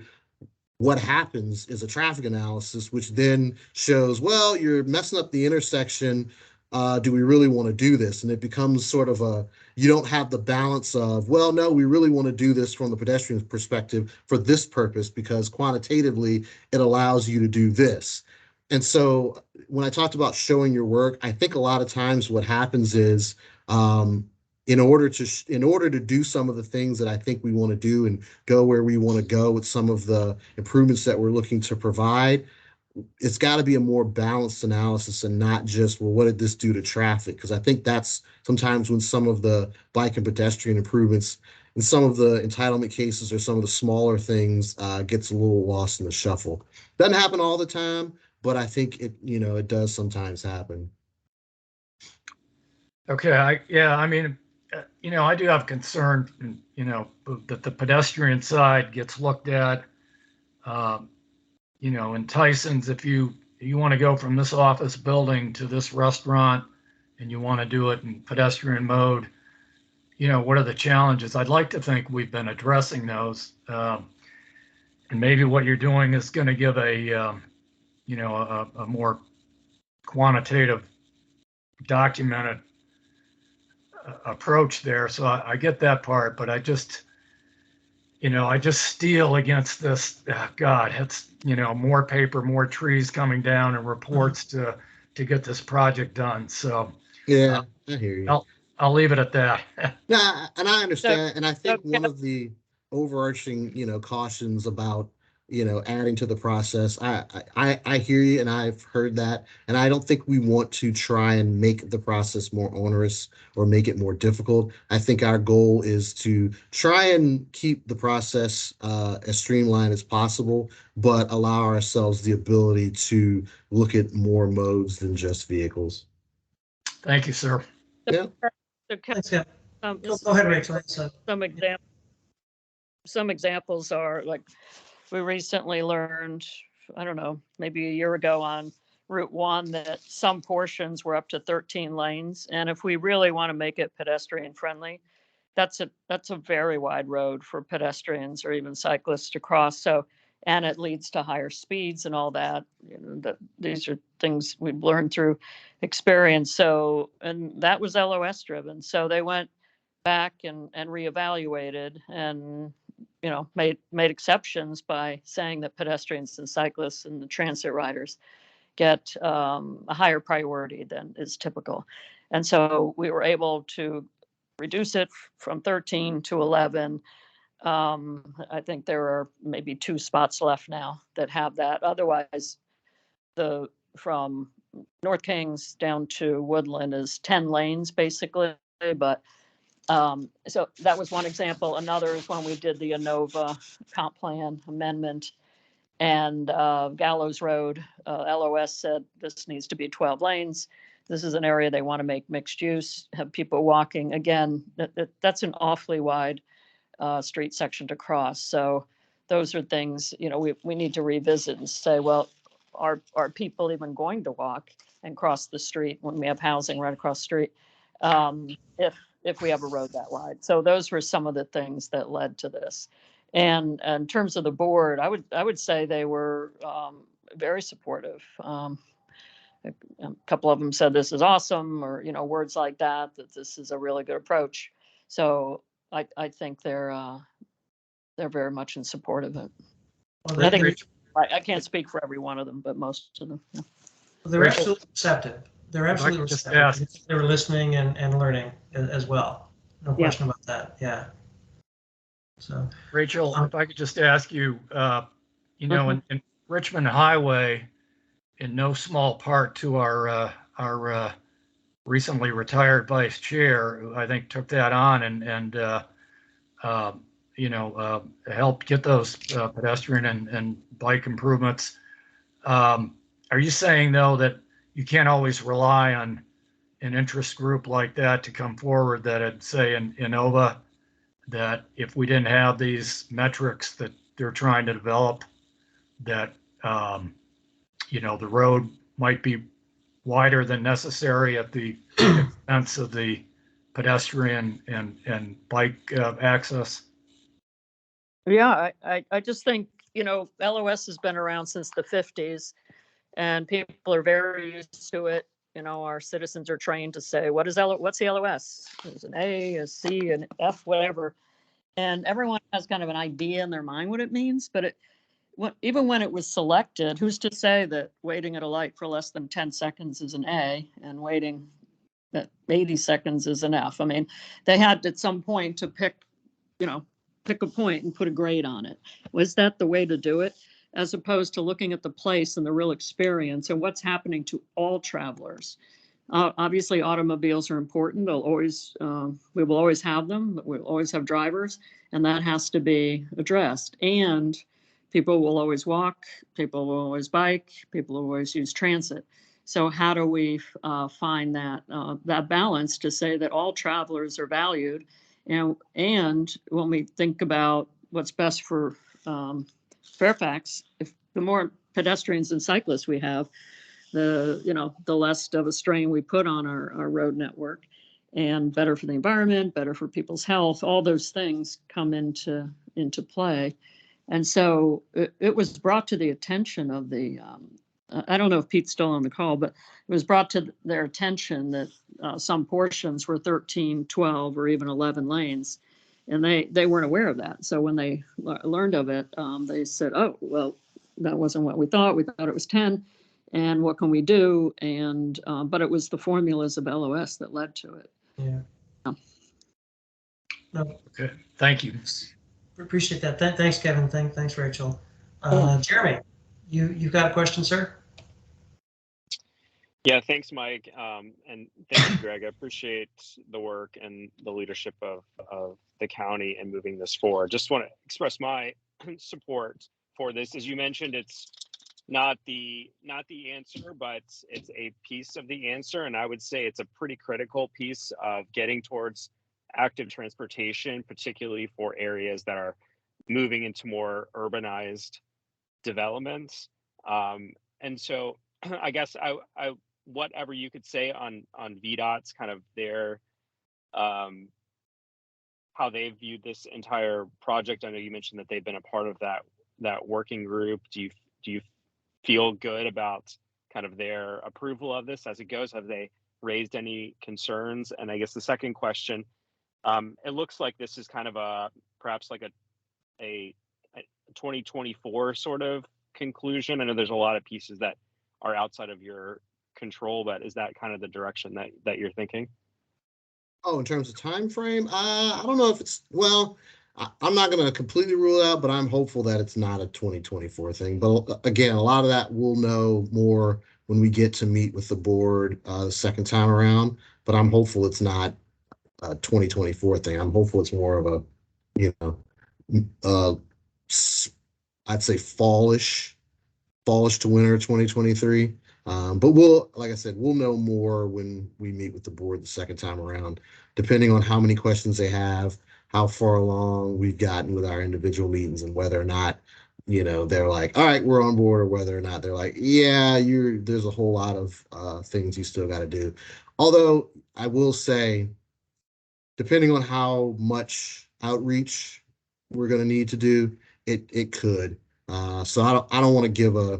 what happens is a traffic analysis, which then shows, well, you're messing up the intersection. Do we really want to do this? And it becomes sort of you don't have the balance of, well, no, we really want to do this from the pedestrian perspective for this purpose, because quantitatively it allows you to do this. And so when I talked about showing your work, I think a lot of times what happens is, in order to do some of the things that I think we want to do and go where we want to go with some of the improvements that we're looking to provide, it's got to be a more balanced analysis and not just, well, what did this do to traffic? Because I think that's sometimes when some of the bike and pedestrian improvements in some of the entitlement cases or some of the smaller things gets a little lost in the shuffle. Doesn't happen all the time, but I think it does sometimes happen. Okay, I do have concern, that the pedestrian side gets looked at. In Tyson's, if you want to go from this office building to this restaurant and you want to do it in pedestrian mode, what are the challenges? I'd like to think we've been addressing those. And maybe what you're doing is going to give a more quantitative, documented approach there. So I get that part, but I just steal against this. God, it's, more paper, more trees coming down and reports to get this project done. So Yeah, I hear you. I'll leave it at that. Yeah, and I understand, and I think one of the overarching, cautions about, adding to the process, I hear you, and I've heard that, and I don't think we want to try and make the process more onerous or make it more difficult. I think our goal is to try and keep the process as streamlined as possible, but allow ourselves the ability to look at more modes than just vehicles. Thank you, sir. Yeah. Thanks, yeah. Go ahead, Rachel. Some examples are like, we recently learned, I don't know, maybe a year ago on Route 1 that some portions were up to 13 lanes. And if we really want to make it pedestrian friendly, that's a very wide road for pedestrians or even cyclists to cross. So, and it leads to higher speeds and all that. These are things we've learned through experience. So, and that was LOS driven. So they went back and reevaluated and made exceptions by saying that pedestrians and cyclists and the transit riders get a higher priority than is typical. And so we were able to reduce it from 13 to 11. I think there are maybe 2 spots left now that have that. Otherwise, from North Kings down to Woodland is 10 lanes basically, but so that was one example. Another is when we did the ANOVA comp plan amendment, and Gallows Road, LOS said this needs to be 12 lanes. This is an area they want to make mixed use, have people walking. Again, that's an awfully wide street section to cross. So those are things, we need to revisit and say, well, are people even going to walk and cross the street when we have housing right across the street? If we have a road that wide. So those were some of the things that led to this. And in terms of the board, I would say they were very supportive. A couple of them said this is awesome, or words like that this is a really good approach. So I think they're very much in support of it. Well, I think I can't speak for every one of them, but most of them. Yeah. Well, they're absolutely receptive. They're absolutely just receptive. They were listening and learning as well. No question about that. Yeah. So, Rachel, if I could just ask you, in Richmond Highway, in no small part to our recently retired vice chair, who I think took that on and helped get those pedestrian and bike improvements. Are you saying though that you can't always rely on an interest group like that to come forward, that it'd say in Innova that if we didn't have these metrics that they're trying to develop, that the road might be wider than necessary at the expense of the pedestrian and bike access? Yeah, I just think, LOS has been around since the 50s and people are very used to it. Our citizens are trained to say, what's the LOS? There's an A, a C, an F, whatever. And everyone has kind of an idea in their mind what it means. But even when it was selected, who's to say that waiting at a light for less than 10 seconds is an A and waiting at 80 seconds is an F? I mean, they had at some point to pick a point and put a grade on it. Was that the way to do it? As opposed to looking at the place and the real experience and what's happening to all travelers. Obviously, automobiles are important. We will always have them, but we'll always have drivers, and that has to be addressed. And people will always walk, people will always bike, people will always use transit. So how do we find that balance to say that all travelers are valued? And when we think about what's best for Fairfax, if the more pedestrians and cyclists we have, the less of a strain we put on our road network. and better for the environment, better for people's health, all those things come into play. And so it was brought to the attention of the, I don't know if Pete's still on the call, but it was brought to their attention that some portions were 13, 12, or even 11 lanes. And they weren't aware of that. So when they learned of it, they said, oh, well, that wasn't what we thought. We thought it was 10. And what can we do? And but it was the formulas of LOS that led to it. Yeah. No, Okay, thank you. appreciate that. Thanks, Kevin. Thanks, Rachel. Jeremy, you got a question, sir? Yeah, thanks, Mike. And thank you, Greg. I appreciate the work and the leadership of the county in moving this forward. Just want to express my support for this. As you mentioned, it's not the answer, but it's a piece of the answer. And I would say it's a pretty critical piece of getting towards active transportation, particularly for areas that are moving into more urbanized developments. And so I guess I whatever you could say on VDOT's kind of their how they viewed this entire project. I know you mentioned that they've been a part of that working group. Do you feel good about kind of their approval of this as it goes? Have they raised any concerns? And I guess the second question, it looks like this is kind of perhaps like a 2024 sort of conclusion. I know there's a lot of pieces that are outside of your control, but is that kind of the direction that you're thinking? Oh, in terms of time frame, I don't know if it's, well, I'm not going to completely rule it out, but I'm hopeful that it's not a 2024 thing. But again, a lot of that we'll know more when we get to meet with the board the second time around. But I'm hopeful it's not a 2024 thing. I'm hopeful it's more of a, I'd say fallish to winter 2023. But like I said, we'll know more when we meet with the board the second time around, depending on how many questions they have, how far along we've gotten with our individual meetings, and whether or not, they're like, all right, we're on board, or whether or not they're like, yeah, there's a whole lot of things you still got to do. Although I will say, depending on how much outreach we're going to need to do, it could. So I don't want to give a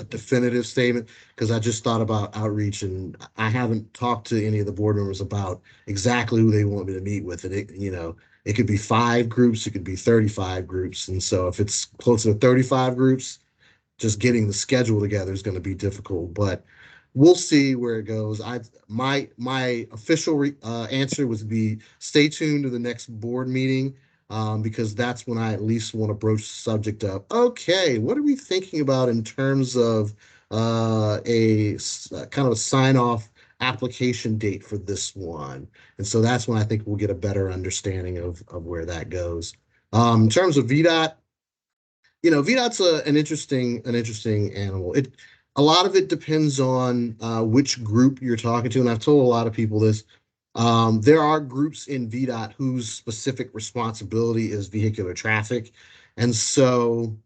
definitive statement, because I just thought about outreach and I haven't talked to any of the board members about exactly who they want me to meet with. And it could be 5 groups, it could be 35 groups. And so if it's closer to 35 groups, just getting the schedule together is going to be difficult, but we'll see where it goes. My official answer would be stay tuned to the next board meeting, because that's when I at least want to broach the subject of, okay, what are we thinking about in terms of a kind of a sign-off application date for this one. And so that's when I think we'll get a better understanding of where that goes. In terms of VDOT, VDOT's an interesting animal. A lot of it depends on which group you're talking to, and I've told a lot of people this. There are groups in VDOT whose specific responsibility is vehicular traffic, and so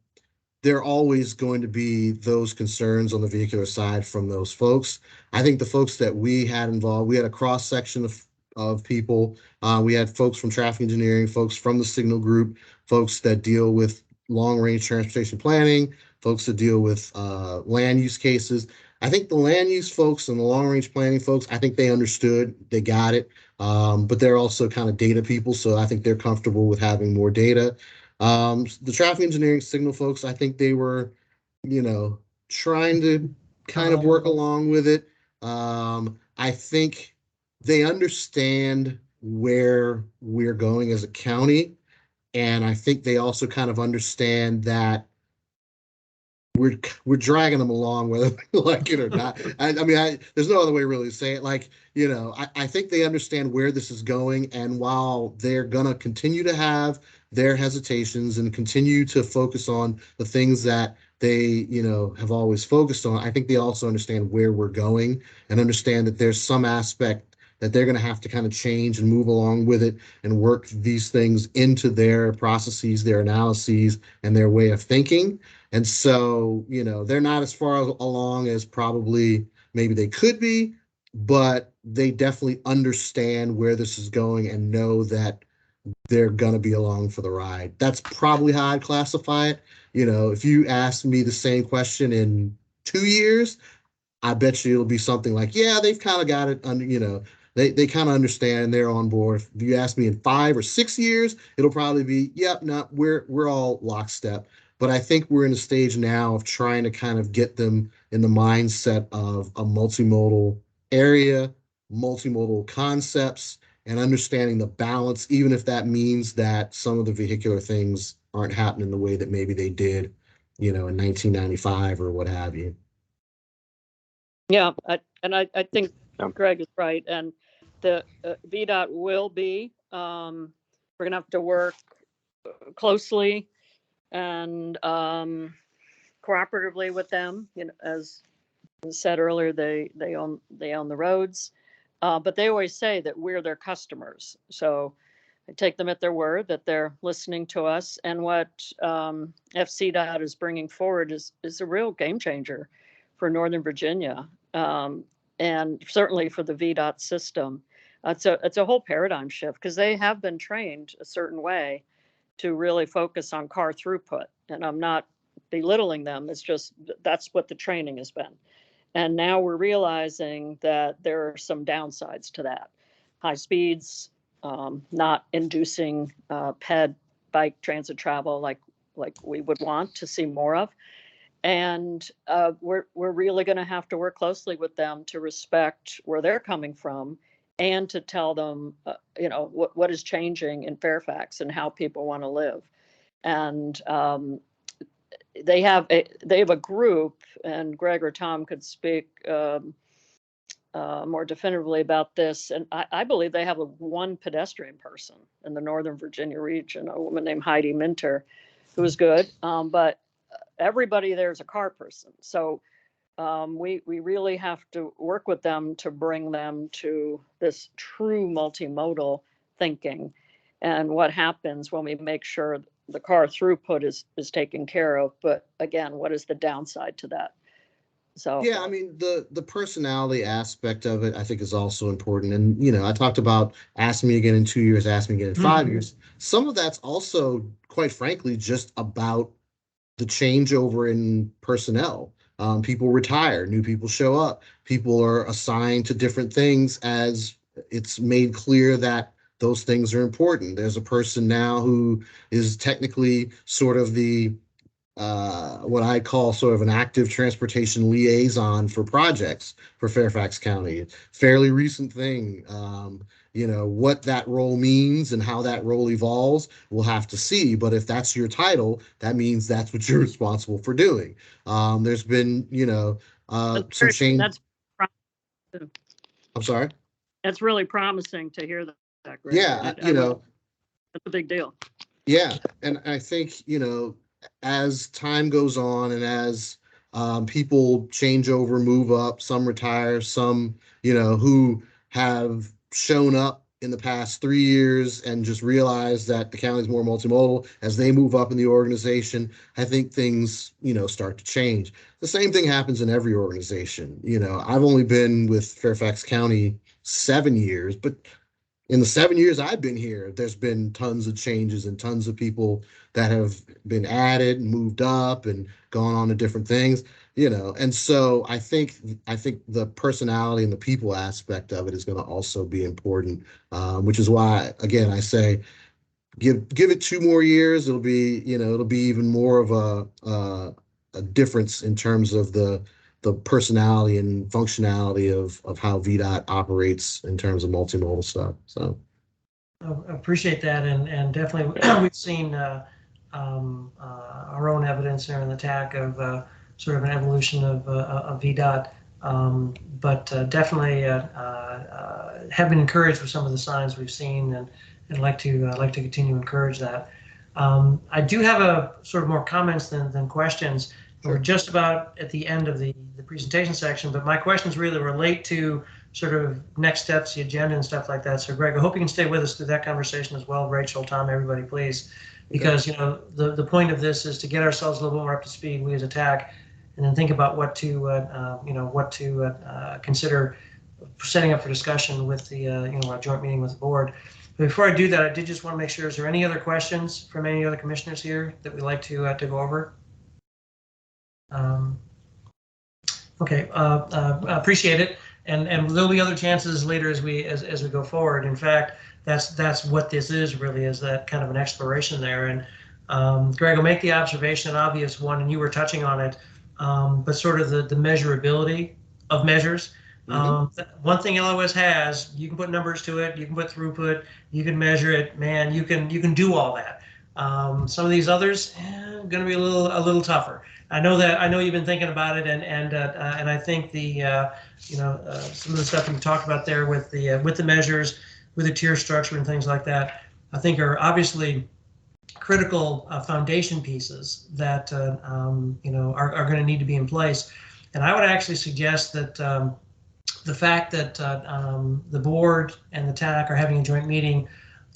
there are always going to be those concerns on the vehicular side from those folks. I think the folks that we had involved, we had a cross section of people. We had folks from traffic engineering, folks from the signal group, folks that deal with long-range transportation planning, folks that deal with land use cases. I think the land use folks and the long-range planning folks, I think they understood, they got it, but they're also kind of data people, so I think they're comfortable with having more data. The traffic engineering signal folks, I think they were, trying to kind of work along with it. I think they understand where we're going as a county. And I think they also kind of understand that we're dragging them along, whether they like it or not. I mean, there's no other way really to say it. Like, I think they understand where this is going. And while they're going to continue to have their hesitations and continue to focus on the things that they, have always focused on, I think they also understand where we're going and understand that there's some aspect that they're going to have to kind of change and move along with it and work these things into their processes, their analyses, and their way of thinking. And so, they're not as far along as probably maybe they could be, but they definitely understand where this is going and know that they're going to be along for the ride. That's probably how I'd classify it. You know, if you ask me the same question in 2 years, I bet you it'll be something like, yeah, they've kind of got it under, you know, they kind of understand, they're on board. If you ask me in 5 or 6 years, it'll probably be, yep, no, we're all lockstep. But I think we're in a stage now of trying to kind of get them in the mindset of a multimodal area, multimodal concepts, and understanding the balance, even if that means that some of the vehicular things aren't happening the way that maybe they did, you know, in 1995 or what have you. Yeah, I think Yeah. Greg is right, and the VDOT will be. We're gonna have to work closely and cooperatively with them. You know, as said earlier, they own the roads, but they always say that we're their customers. So I take them at their word that they're listening to us, and what FCDOT is bringing forward is a real game changer for Northern Virginia, and certainly for the VDOT system. It's a whole paradigm shift because they have been trained a certain way to really focus on car throughput, and I'm not belittling them. It's just that's what the training has been. And now we're realizing that there are some downsides to that. High speeds, not inducing ped bike transit travel like we would want to see more of. And we're really going to have to work closely with them to respect where they're coming from and to tell them, you know, what is changing in Fairfax and how people want to live. And they have a group, and Greg or Tom could speak more definitively about this. And I believe they have one pedestrian person in the Northern Virginia region, a woman named Heidi Minter, who is good. But everybody there is a car person. So we really have to work with them to bring them to this true multimodal thinking. And what happens when we make sure the car throughput is taken care of. But again, what is the downside to that? So yeah, I mean, the personality aspect of it, I think, is also important. And, you know, I talked about ask me again in 2 years, ask me again in 5 years. Some of that's also, quite frankly, just about the changeover in personnel. People retire, new people show up, people are assigned to different things as it's made clear that those things are important. There's a person now who is technically sort of the what I call sort of an active transportation liaison for projects for Fairfax County. Fairly recent thing. You know, what that role means and how that role evolves, we'll have to see. But if that's your title, that means that's what you're responsible for doing. There's been, you know, some change. I'm sorry. That's really promising to hear that, Greg. Yeah, you know, that's a big deal. Yeah, and I think, you know, as time goes on and as people change over, move up, some retire, some, you know, who have shown up in the past 3 years and just realize that the county's more multimodal, as they move up in the organization, I think things, you know, start to change. The same thing happens in every organization. You know, I've only been with Fairfax County 7 years, but in the 7 years I've been here, there's been tons of changes and tons of people that have been added and moved up and gone on to different things, you know. And so I think the personality and the people aspect of it is going to also be important, which is why, again, I say give it 2 more years. It'll be, you know, it'll be even more of a difference in terms of the personality and functionality of how VDOT operates in terms of multimodal stuff. So I appreciate that, and definitely we've seen our own evidence there in the TAC of sort of an evolution of VDOT, but definitely have been encouraged with some of the signs we've seen, and like to continue to encourage that. I do have a sort of more comments than questions. We're just about at the end of the presentation section, but my questions really relate to sort of next steps, the agenda and stuff like that. So Greg, I hope you can stay with us through that conversation as well. Rachel, Tom, everybody, please, because, you know, the point of this is to get ourselves a little more up to speed, we as a TAC, and then think about what to, you know, what to consider setting up for discussion with the our joint meeting with the board. But before I do that, I did just want to make sure, is there any other questions from any other commissioners here that we'd like to go over? Okay, appreciate it, and there'll be other chances later as we go forward. In fact, that's what this is really, is that kind of an exploration there. And Greg, will make the observation, an obvious one, and you were touching on it, but sort of the measurability of measures. One thing LOS has, you can put numbers to it, you can put throughput, you can measure it, man, you can do all that. Some of these others, going to be a little tougher. I know you've been thinking about it, and I think the some of the stuff you talked about there with the measures, with the tier structure and things like that, I think are obviously critical foundation pieces that are going to need to be in place. And I would actually suggest that the fact that the board and the TAC are having a joint meeting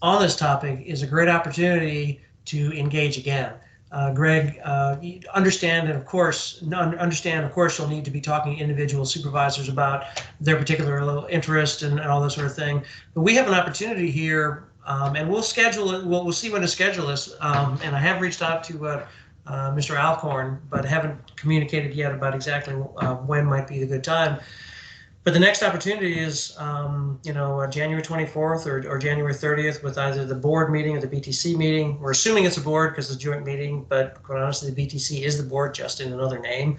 on this topic is a great opportunity to engage again. Greg, understand, of course, you'll need to be talking to individual supervisors about their particular interest and all that sort of thing. But we have an opportunity here, and we'll schedule it. We'll see when to schedule this. And I have reached out to Mr. Alcorn, but haven't communicated yet about exactly when might be a good time. But the next opportunity is, January 24th or January 30th, with either the board meeting or the BTC meeting. We're assuming it's a board because it's a joint meeting, but quite honestly, the BTC is the board, just in another name.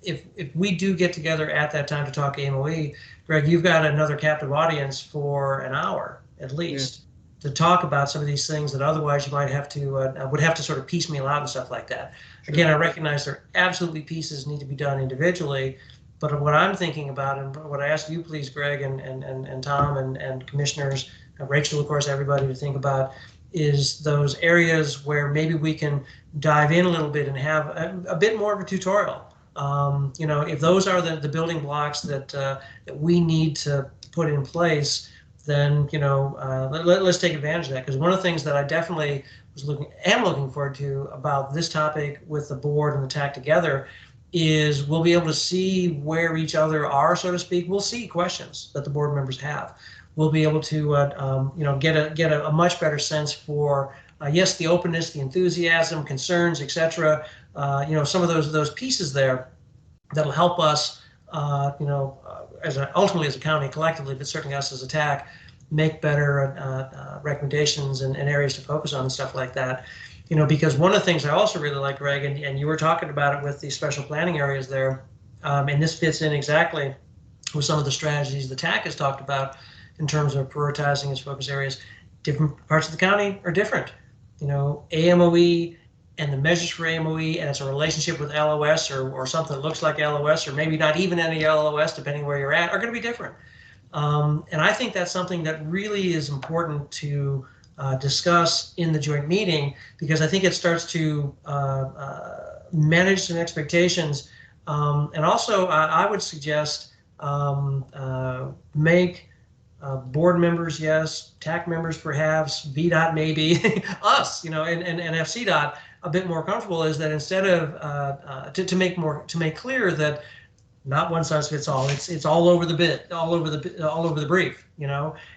If we do get together at that time to talk AMOE, Greg, you've got another captive audience for an hour at least to talk about some of these things that otherwise you might have to would have to sort of piecemeal out and stuff like that. Again, I recognize there absolutely pieces need to be done individually, but what I'm thinking about, and what I ask you, please, Greg and Tom and commissioners, Rachel, of course, everybody, to think about is those areas where maybe we can dive in a little bit and have a bit more of a tutorial. If those are the building blocks that we need to put in place, then let's take advantage of that. Because one of the things that I definitely am looking forward to about this topic with the board and the TAC together is we'll be able to see where each other are, so to speak. We'll see questions that the board members have. We'll be able to get a much better sense for yes, the openness, the enthusiasm, concerns, etc. Some of those pieces there that'll help us ultimately as a county collectively, but certainly us as a TAC, make better recommendations and areas to focus on and stuff like that. Because one of the things I also really like, Greg, and you were talking about it with the special planning areas there, and this fits in exactly with some of the strategies the TAC has talked about in terms of prioritizing its focus areas. Different parts of the county are different. AMOE and the measures for AMOE and its a relationship with LOS or something that looks like LOS, or maybe not even any LOS, depending where you're at, are going to be different. And I think that's something that really is important to discuss in the joint meeting, because I think it starts to manage some expectations. And also, I would suggest make board members, yes, TAC members perhaps, VDOT maybe, us, and FCDOT a bit more comfortable, is that instead of to make clear that not one size fits all. It's all over the bit, all over the brief,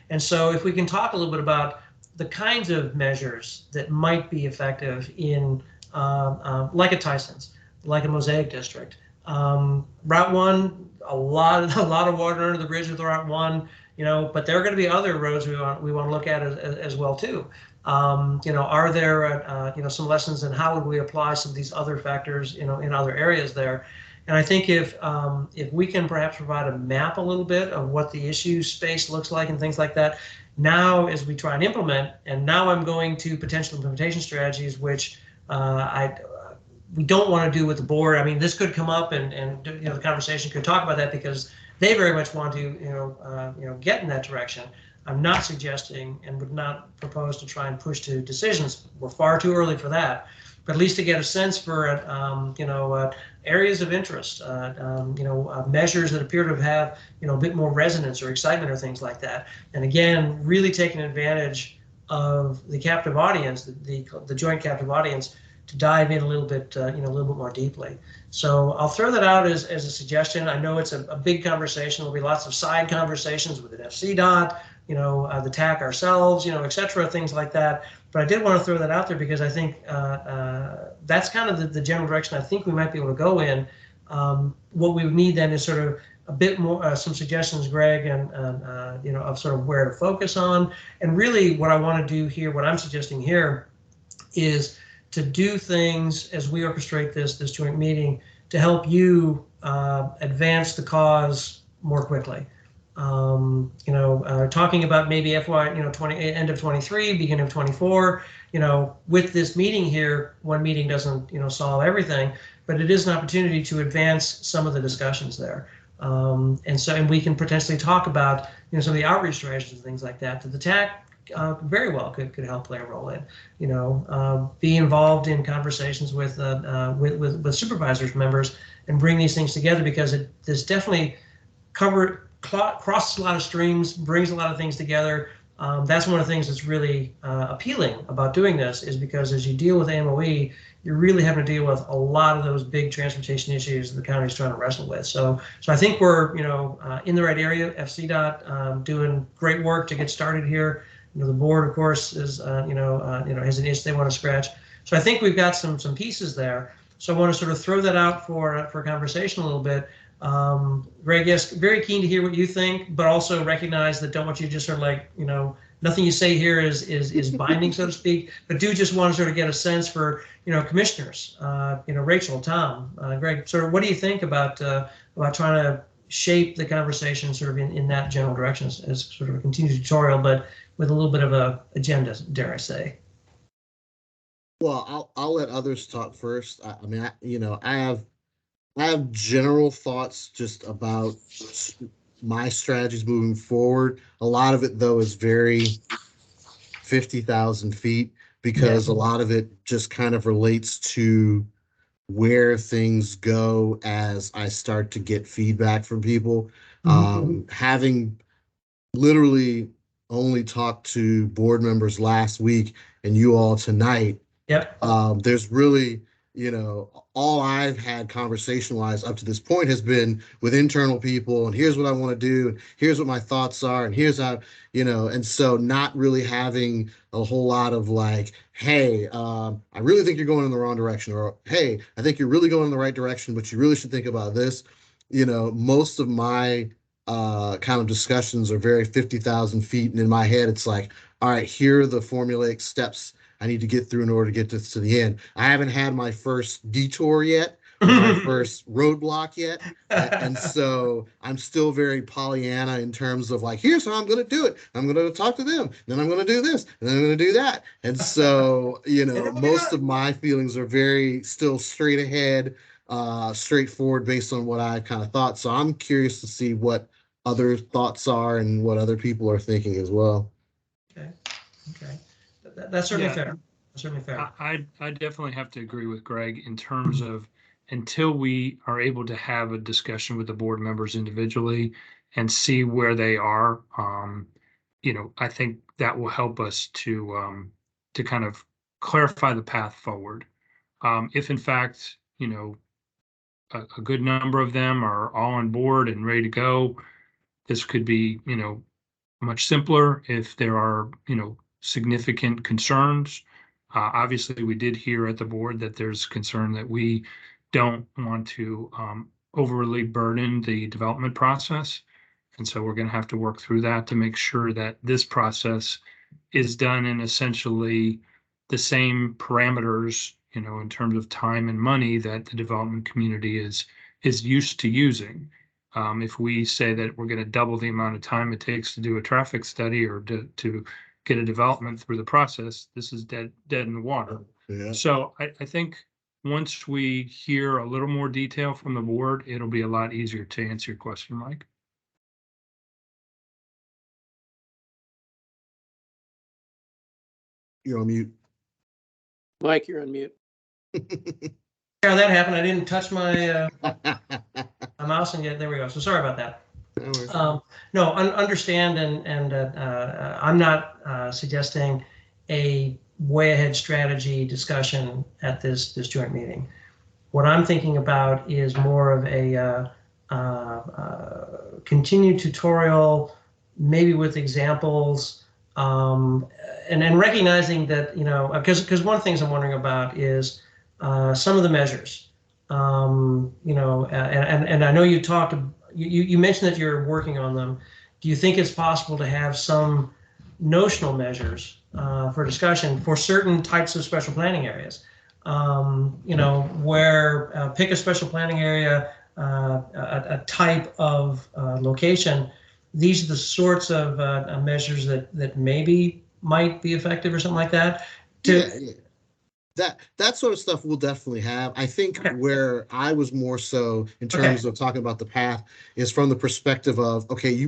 And so if we can talk a little bit about the kinds of measures that might be effective in like a Tyson's, like a Mosaic District, Route 1, a lot of water under the bridge with Route 1, but there are going to be other roads we want to look at as well too. Are there some lessons in how would we apply some of these other factors in other areas there? And I think if we can perhaps provide a map a little bit of what the issue space looks like and things like that, now as we try and implement, and now I'm going to potential implementation strategies, which we don't want to do with the board. I mean, this could come up and the conversation could talk about that because they very much want to get in that direction. I'm not suggesting and would not propose to try and push to decisions. We're far too early for that. But at least to get a sense for areas of interest, measures that appear to have a bit more resonance or excitement or things like that. And again, really taking advantage of the captive audience, the joint captive audience, to dive in a little bit, a little bit more deeply. So I'll throw that out as a suggestion. I know it's a big conversation. There'll be lots of side conversations with an FCDOT, the TAC ourselves, et cetera, things like that. But I did want to throw that out there because I think that's kind of the general direction I think we might be able to go in. What we would need then is sort of a bit more, some suggestions, Greg, and of sort of where to focus on. And really what I want to do here, what I'm suggesting here, is to do things as we orchestrate this joint meeting to help you advance the cause more quickly. Talking about maybe FY, end of 23, beginning of 24, with this meeting here, one meeting doesn't, solve everything, but it is an opportunity to advance some of the discussions there. And we can potentially talk about, some of the outreach strategies and things like that the TAC very well could help play a role in, be involved in conversations with supervisors members and bring these things together, because this definitely crosses a lot of streams, brings a lot of things together. That's one of the things that's really appealing about doing this, is because as you deal with AMOE, you're really having to deal with a lot of those big transportation issues the county's trying to wrestle with. So I think we're in the right area. FCDOT doing great work to get started here. The board, of course, is has an itch they want to scratch. So I think we've got some pieces there. So I want to sort of throw that out for conversation a little bit. Greg, yes, very keen to hear what you think, but also recognize that don't want you to just sort of nothing you say here is binding, so to speak, but do just want to sort of get a sense for, commissioners, Rachel, Tom, Greg, sort of what do you think about trying to shape the conversation sort of in that general direction as sort of a continued tutorial, but with a little bit of a agenda, dare I say. Well, I'll let others talk first. I have general thoughts just about my strategies moving forward. A lot of it, though, is very 50,000 feet, because a lot of it just kind of relates to where things go as I start to get feedback from people. Having literally only talked to board members last week and you all tonight, there's really, all I've had conversation wise up to this point has been with internal people, and here's what I want to do, and here's what my thoughts are, and here's how, and so not really having a whole lot of like, hey, I really think you're going in the wrong direction, or hey, I think you're really going in the right direction, but you really should think about this. Most of my kind of discussions are very 50,000 feet, and in my head it's like, all right, here are the formulaic steps I need to get through in order to get this to the end. I haven't had my first detour yet, or my first roadblock yet, and so I'm still very Pollyanna in terms of like, here's how I'm going to do it. I'm going to talk to them, then I'm going to do this, and then I'm going to do that. And so, most of my feelings are very still straight ahead, straightforward based on what I kind of thought. So I'm curious to see what other thoughts are and what other people are thinking as well. Okay. That's certainly fair. That's certainly fair. I definitely have to agree with Greg in terms of, until we are able to have a discussion with the board members individually and see where they are, I think that will help us to kind of clarify the path forward. If in fact, a good number of them are all on board and ready to go, this could be, much simpler. If there are, significant concerns, obviously we did hear at the board that there's concern that we don't want to overly burden the development process. And so we're going to have to work through that to make sure that this process is done in essentially the same parameters, in terms of time and money that the development community is used to using. If we say that we're going to double the amount of time it takes to do a traffic study or to get a development through the process, this is dead in the water. Yeah. So I think once we hear a little more detail from the board, it'll be a lot easier to answer your question, Mike. You're on mute. Mike, you're on mute. Yeah, that happened. I didn't touch my my mouse, and yet there we go. So sorry about that. Understand, and I'm not suggesting a way ahead strategy discussion at this joint meeting. What I'm thinking about is more of a continued tutorial, maybe with examples, and recognizing that, because one of the things I'm wondering about is some of the measures. And I know you mentioned that you're working on them. Do you think it's possible to have some notional measures for discussion for certain types of special planning areas? Where pick a special planning area, a type of location. These are the sorts of measures that maybe might be effective or something like that. Yeah. That sort of stuff we'll definitely have. I think where I was more so in terms of talking about the path is from the perspective of, okay,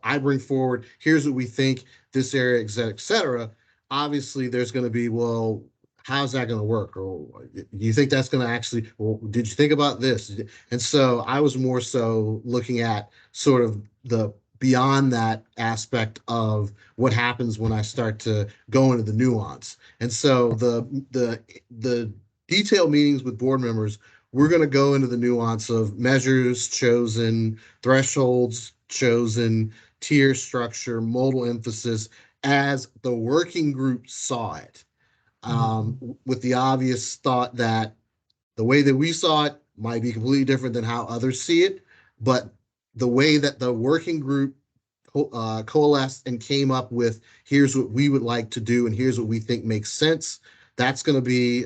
I bring forward, here's what we think this area, et cetera. Obviously, there's going to be, well, how's that going to work? Or do you think that's going to actually, well, did you think about this? And so I was more so looking at sort of the beyond that aspect of what happens when I start to go into the nuance. And so the detailed meetings with board members, we're going to go into the nuance of measures chosen, thresholds chosen, tier structure, modal emphasis as the working group saw it, with the obvious thought that the way that we saw it might be completely different than how others see it, but the way that the working group coalesced and came up with, here's what we would like to do and here's what we think makes sense. That's going to be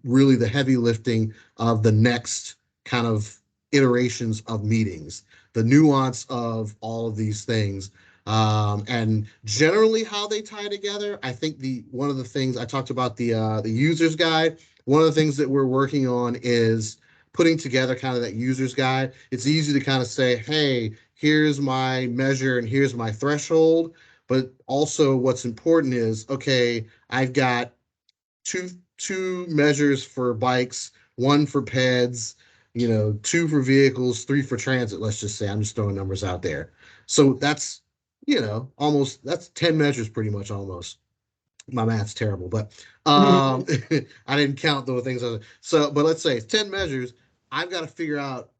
really the heavy lifting of the next kind of iterations of meetings, the nuance of all of these things. And generally how they tie together. I think one of the things I talked about, the user's guide, one of the things that we're working on is putting together kind of that user's guide. It's easy to kind of say, hey, here's my measure and here's my threshold. But also what's important is, okay, I've got two measures for bikes, one for peds, 2 for vehicles, 3 for transit, let's just say. I'm just throwing numbers out there. So that's, that's 10 measures pretty much almost. My math's terrible, but I didn't count the things. But let's say it's 10 measures. I've got to figure out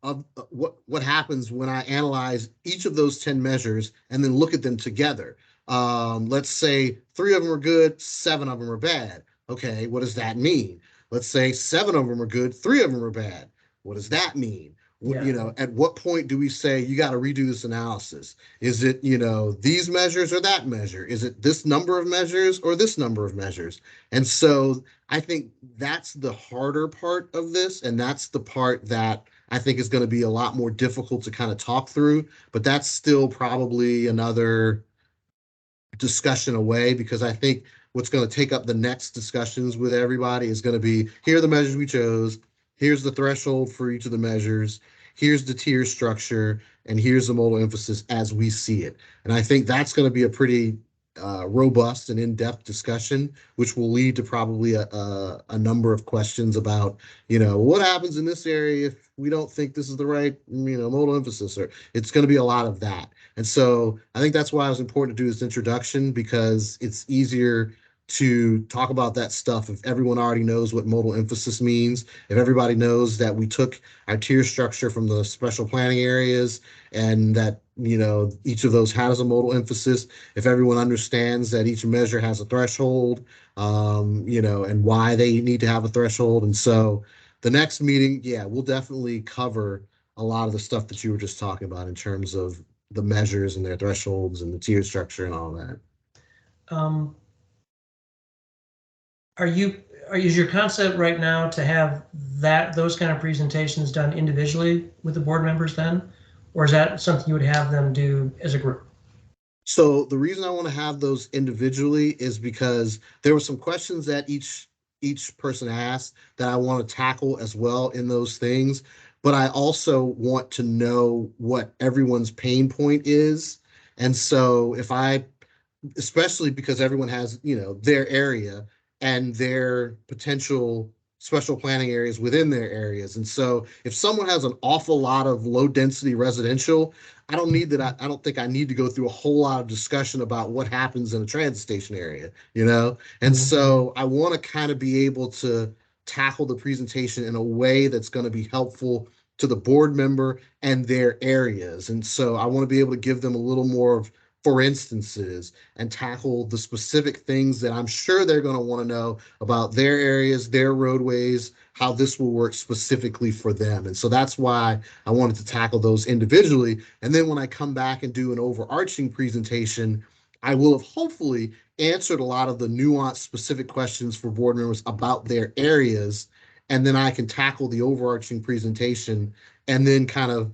what happens when I analyze each of those 10 measures and then look at them together. Let's say 3 of them are good, 7 of them are bad. Okay, what does that mean? Let's say 7 of them are good, 3 of them are bad. What does that mean? Yeah. At what point do we say you got to redo this analysis? Is it, these measures or that measure? Is it this number of measures or this number of measures? And so I think that's the harder part of this. And that's the part that I think is going to be a lot more difficult to kind of talk through. But that's still probably another discussion away, because I think what's going to take up the next discussions with everybody is going to be, here are the measures we chose. Here's the threshold for each of the measures. Here's the tier structure, and here's the modal emphasis as we see it. And I think that's going to be a pretty robust and in-depth discussion, which will lead to probably a number of questions about, what happens in this area if we don't think this is the right, modal emphasis, or it's going to be a lot of that. And so I think that's why it was important to do this introduction, because it's easier to talk about that stuff if everyone already knows what modal emphasis means, if everybody knows that we took our tier structure from the special planning areas and that, each of those has a modal emphasis, if everyone understands that each measure has a threshold, and why they need to have a threshold. And so the next meeting, we'll definitely cover a lot of the stuff that you were just talking about in terms of the measures and their thresholds and the tier structure and all that. Is your concept right now to have those kind of presentations done individually with the board members then? Or is that something you would have them do as a group? So the reason I want to have those individually is because there were some questions that each person asked that I want to tackle as well in those things. But I also want to know what everyone's pain point is. And so especially because everyone has, their area and their potential special planning areas within their areas. And so if someone has an awful lot of low density residential, I don't need that. I don't think I need to go through a whole lot of discussion about what happens in a transit station area, you know? And so I want to kind of be able to tackle the presentation in a way that's going to be helpful to the board member and their areas. And so I want to be able to give them a little more of for instances and tackle the specific things that I'm sure they're going to want to know about their areas, their roadways, how this will work specifically for them. And so that's why I wanted to tackle those individually. And then when I come back and do an overarching presentation, I will have hopefully answered a lot of the nuanced specific questions for board members about their areas. And then I can tackle the overarching presentation and then kind of,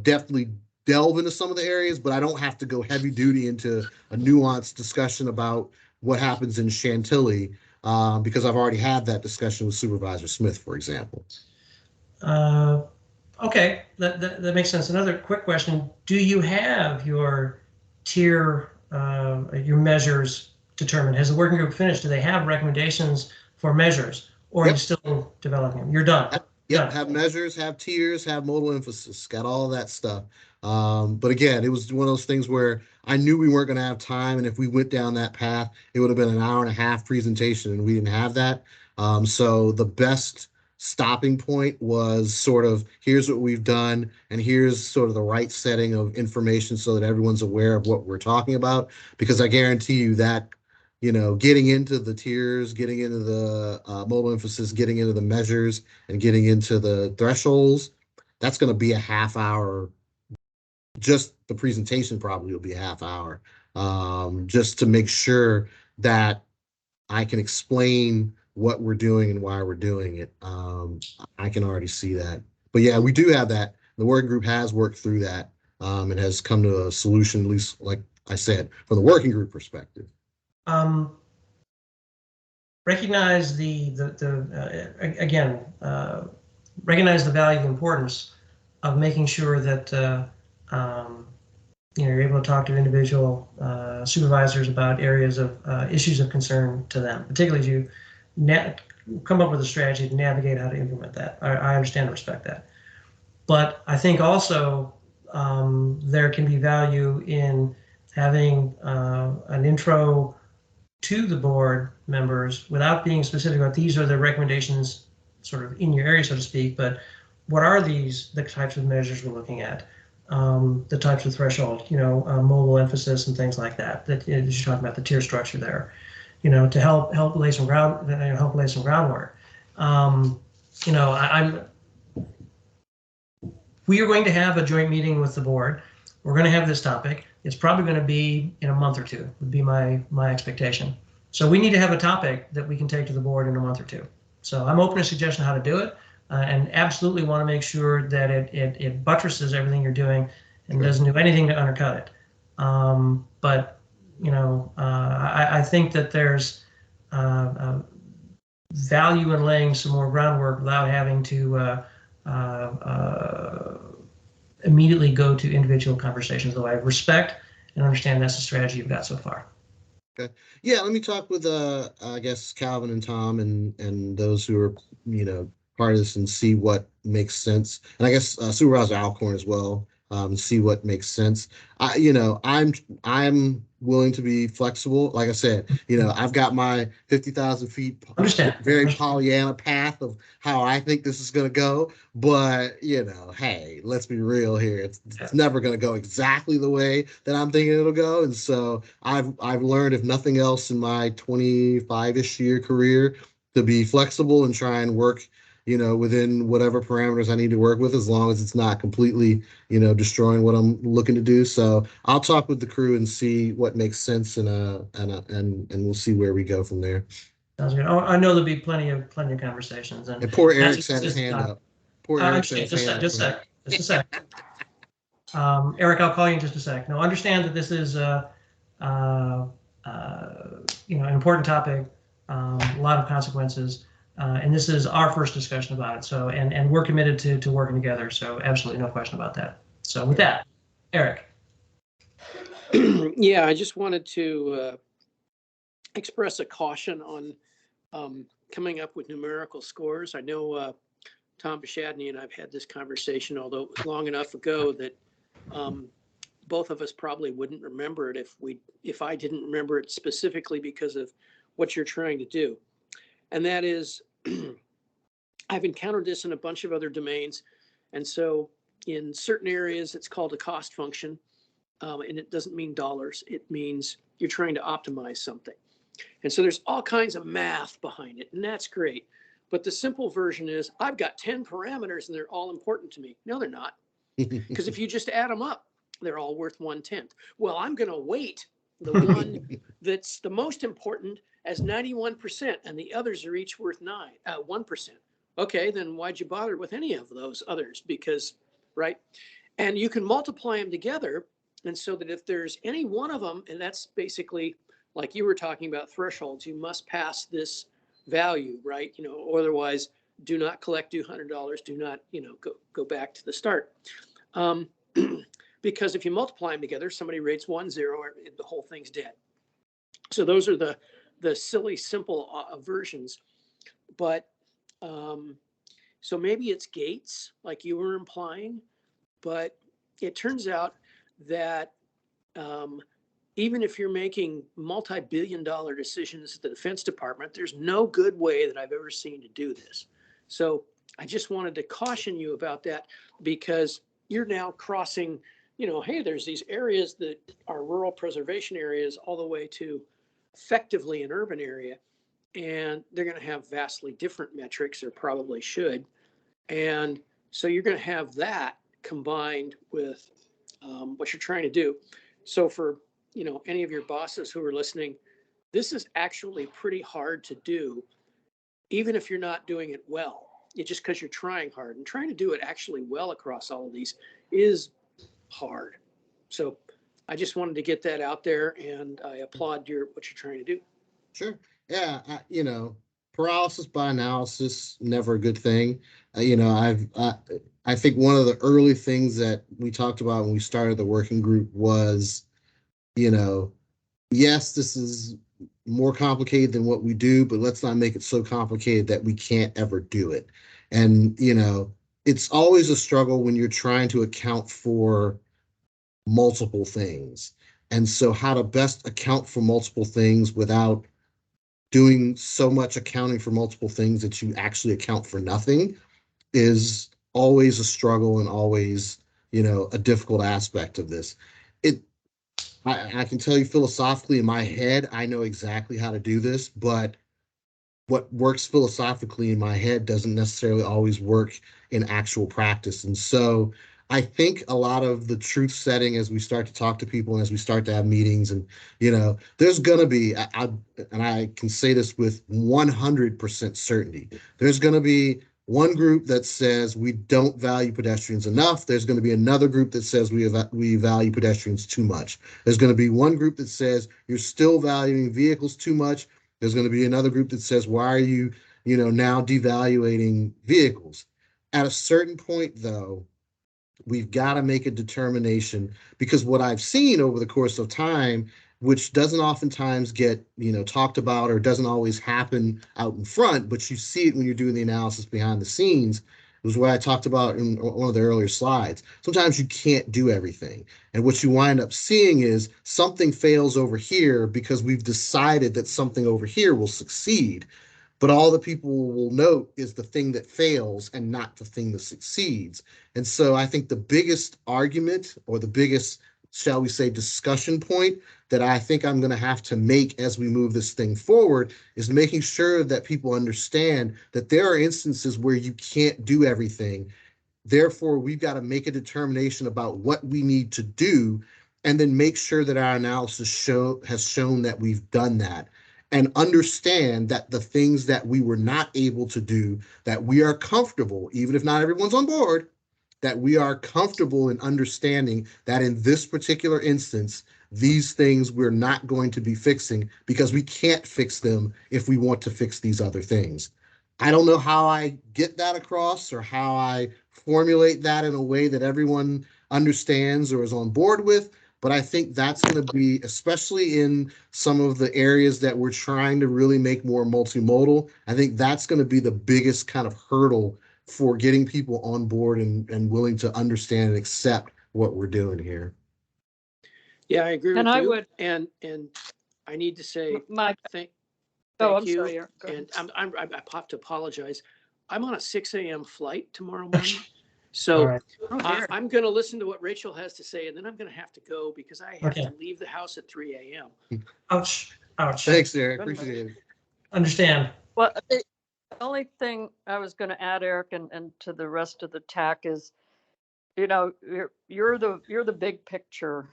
definitely delve into some of the areas, but I don't have to go heavy duty into a nuanced discussion about what happens in Chantilly because I've already had that discussion with Supervisor Smith, for example. Okay, that makes sense. Another quick question. Do you have your tier, your measures determined? Has the working group finished? Do they have recommendations for measures, or are you still developing them? You're done. Yep, have measures, have tiers, have modal emphasis, got all that stuff. But again, it was one of those things where I knew we weren't going to have time, and if we went down that path, it would have been an hour and a half presentation, and we didn't have that. So the best stopping point was sort of, here's what we've done, and here's sort of the right setting of information so that everyone's aware of what we're talking about, because I guarantee you that getting into the tiers, getting into the modal emphasis, getting into the measures, and getting into the thresholds, that's going to be a half hour. Just the presentation probably will be a half hour, just to make sure that I can explain what we're doing and why we're doing it. I can already see that. But yeah, we do have that. The working group has worked through that and has come to a solution, at least like I said, from the working group perspective. Recognize recognize the value and importance of making sure that you're able to talk to individual supervisors about areas of issues of concern to them, particularly as you come up with a strategy to navigate how to implement that. I understand and respect that. But I think also there can be value in having an intro to the board members without being specific about these are the recommendations sort of in your area, so to speak, but what are the types of measures we're looking at, the types of threshold, mobile emphasis and things like that, that you're talking about the tier structure there, to help lay some groundwork. We are going to have a joint meeting with the board. We're going to have this topic. It's probably going to be in a month or two, would be my expectation. So we need to have a topic that we can take to the board in a month or two. So I'm open to suggestion how to do it, and absolutely want to make sure that it buttresses everything you're doing and doesn't do anything to undercut it. But I think that there's value in laying some more groundwork without having to immediately go to individual conversations, though I respect and understand that's the strategy you've got so far. Okay. Yeah, let me talk with I guess Calvin and Tom and those who are part of this and see what makes sense. And I guess Supervisor Alcorn as well, see what makes sense. I'm willing to be flexible. Like I said, I've got my 50,000 feet very Pollyanna path of how I think this is going to go. But, hey, let's be real here. It's never going to go exactly the way that I'm thinking it'll go. And so I've learned, if nothing else, in my 25-ish year career, to be flexible and try and work within whatever parameters I need to work with, as long as it's not completely, destroying what I'm looking to do. So I'll talk with the crew and see what makes sense, and we'll see where we go from there. Sounds good. I know there'll be plenty of conversations. And poor Eric's had his hand up. Poor Eric's had his hand up. Just a sec. Eric, I'll call you in just a sec. Now, understand that this is an important topic, a lot of consequences. And this is our first discussion about it. So, and we're committed to working together. So absolutely no question about that. So with that, Eric. Yeah, I just wanted to express a caution on coming up with numerical scores. I know Tom Bashadney and I've had this conversation, although it was long enough ago that both of us probably wouldn't remember it if I didn't remember it specifically because of what you're trying to do. And that is, I've encountered this in a bunch of other domains. And so in certain areas, it's called a cost function. And it doesn't mean dollars. It means you're trying to optimize something. And so there's all kinds of math behind it, and that's great. But the simple version is I've got 10 parameters and they're all important to me. No, they're not. Because if you just add them up, they're all worth 1/10. Well, I'm going to weight the one that's the most important as 91%, and the others are each worth 1%. Okay, then why'd you bother with any of those others? Because, right? And you can multiply them together. And so that if there's any one of them, and that's basically like you were talking about thresholds, you must pass this value, right? Otherwise, do not collect $200. Do not, go back to the start. Because if you multiply them together, somebody rates 1, 0, the whole thing's dead. So those are the silly, simple versions. But so maybe it's gates, like you were implying, but it turns out that even if you're making multi-billion-dollar decisions at the Defense Department, there's no good way that I've ever seen to do this. So I just wanted to caution you about that, because you're now crossing, hey, there's these areas that are rural preservation areas all the way to effectively an urban area. And they're going to have vastly different metrics, or probably should. And so you're going to have that combined with what you're trying to do. So for any of your bosses who are listening, this is actually pretty hard to do, even if you're not doing it well. It's just because you're trying hard, and trying to do it actually well across all of these is hard. So I just wanted to get that out there, and I applaud what you're trying to do. Sure. Yeah. Paralysis by analysis, never a good thing. I think one of the early things that we talked about when we started the working group was, yes, this is more complicated than what we do, but let's not make it so complicated that we can't ever do it. And, it's always a struggle when you're trying to account for multiple things. And so how to best account for multiple things without doing so much accounting for multiple things that you actually account for nothing is always a struggle, and always, a difficult aspect of this. I can tell you philosophically in my head, I know exactly how to do this, but what works philosophically in my head doesn't necessarily always work in actual practice. And so I think a lot of the truth setting, as we start to talk to people and as we start to have meetings, and, there's going to be, and I can say this with 100% certainty, there's going to be one group that says we don't value pedestrians enough. There's going to be another group that says we value pedestrians too much. There's going to be one group that says you're still valuing vehicles too much. There's going to be another group that says, why are you, now devaluating vehicles? At a certain point, though, we've got to make a determination, because what I've seen over the course of time, which doesn't oftentimes get, talked about, or doesn't always happen out in front, but you see it when you're doing the analysis behind the scenes, was what I talked about in one of the earlier slides. Sometimes you can't do everything. And what you wind up seeing is something fails over here because we've decided that something over here will succeed. But all the people will note is the thing that fails and not the thing that succeeds. And so I think the biggest argument, or the biggest, shall we say, discussion point that I think I'm going to have to make as we move this thing forward is making sure that people understand that there are instances where you can't do everything. Therefore, we've got to make a determination about what we need to do, and then make sure that our analysis has shown that we've done that, and understand that the things that we were not able to do, that we are comfortable, even if not everyone's on board, that we are comfortable in understanding that in this particular instance, these things we're not going to be fixing because we can't fix them if we want to fix these other things. I don't know how I get that across, or how I formulate that in a way that everyone understands or is on board with, But I think that's going to be, especially in some of the areas that we're trying to really make more multimodal, I think that's going to be the biggest kind of hurdle for getting people on board and willing to understand and accept what we're doing here. Yeah, I agree And with I you. would, And I need to say Mike, thank oh, I'm you. sorry, Eric, go ahead. And I have to apologize. I'm on a 6 a.m. flight tomorrow morning. All So right. Oh, dear. I'm going to listen to what Rachel has to say, and then I'm going to have to go because I have Okay. to leave the house at 3 a.m. Ouch. Ouch. Thanks, Eric. Goodness. Appreciate it. Understand. Well, the only thing I was going to add, Eric, and to the rest of the TAC is, you know, you're the big picture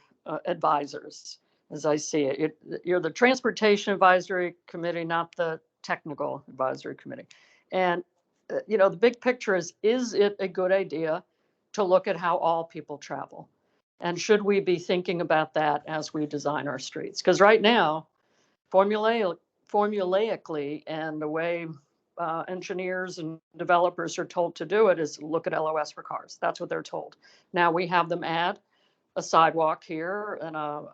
advisors, as I see it. You're the Transportation Advisory Committee, not the Technical Advisory Committee. And, you know, the big picture is it a good idea to look at how all people travel? And should we be thinking about that as we design our streets? Because right now, formulaically, and the way engineers and developers are told to do it is look at LOS for cars. That's what they're told. Now we have them add a sidewalk here and a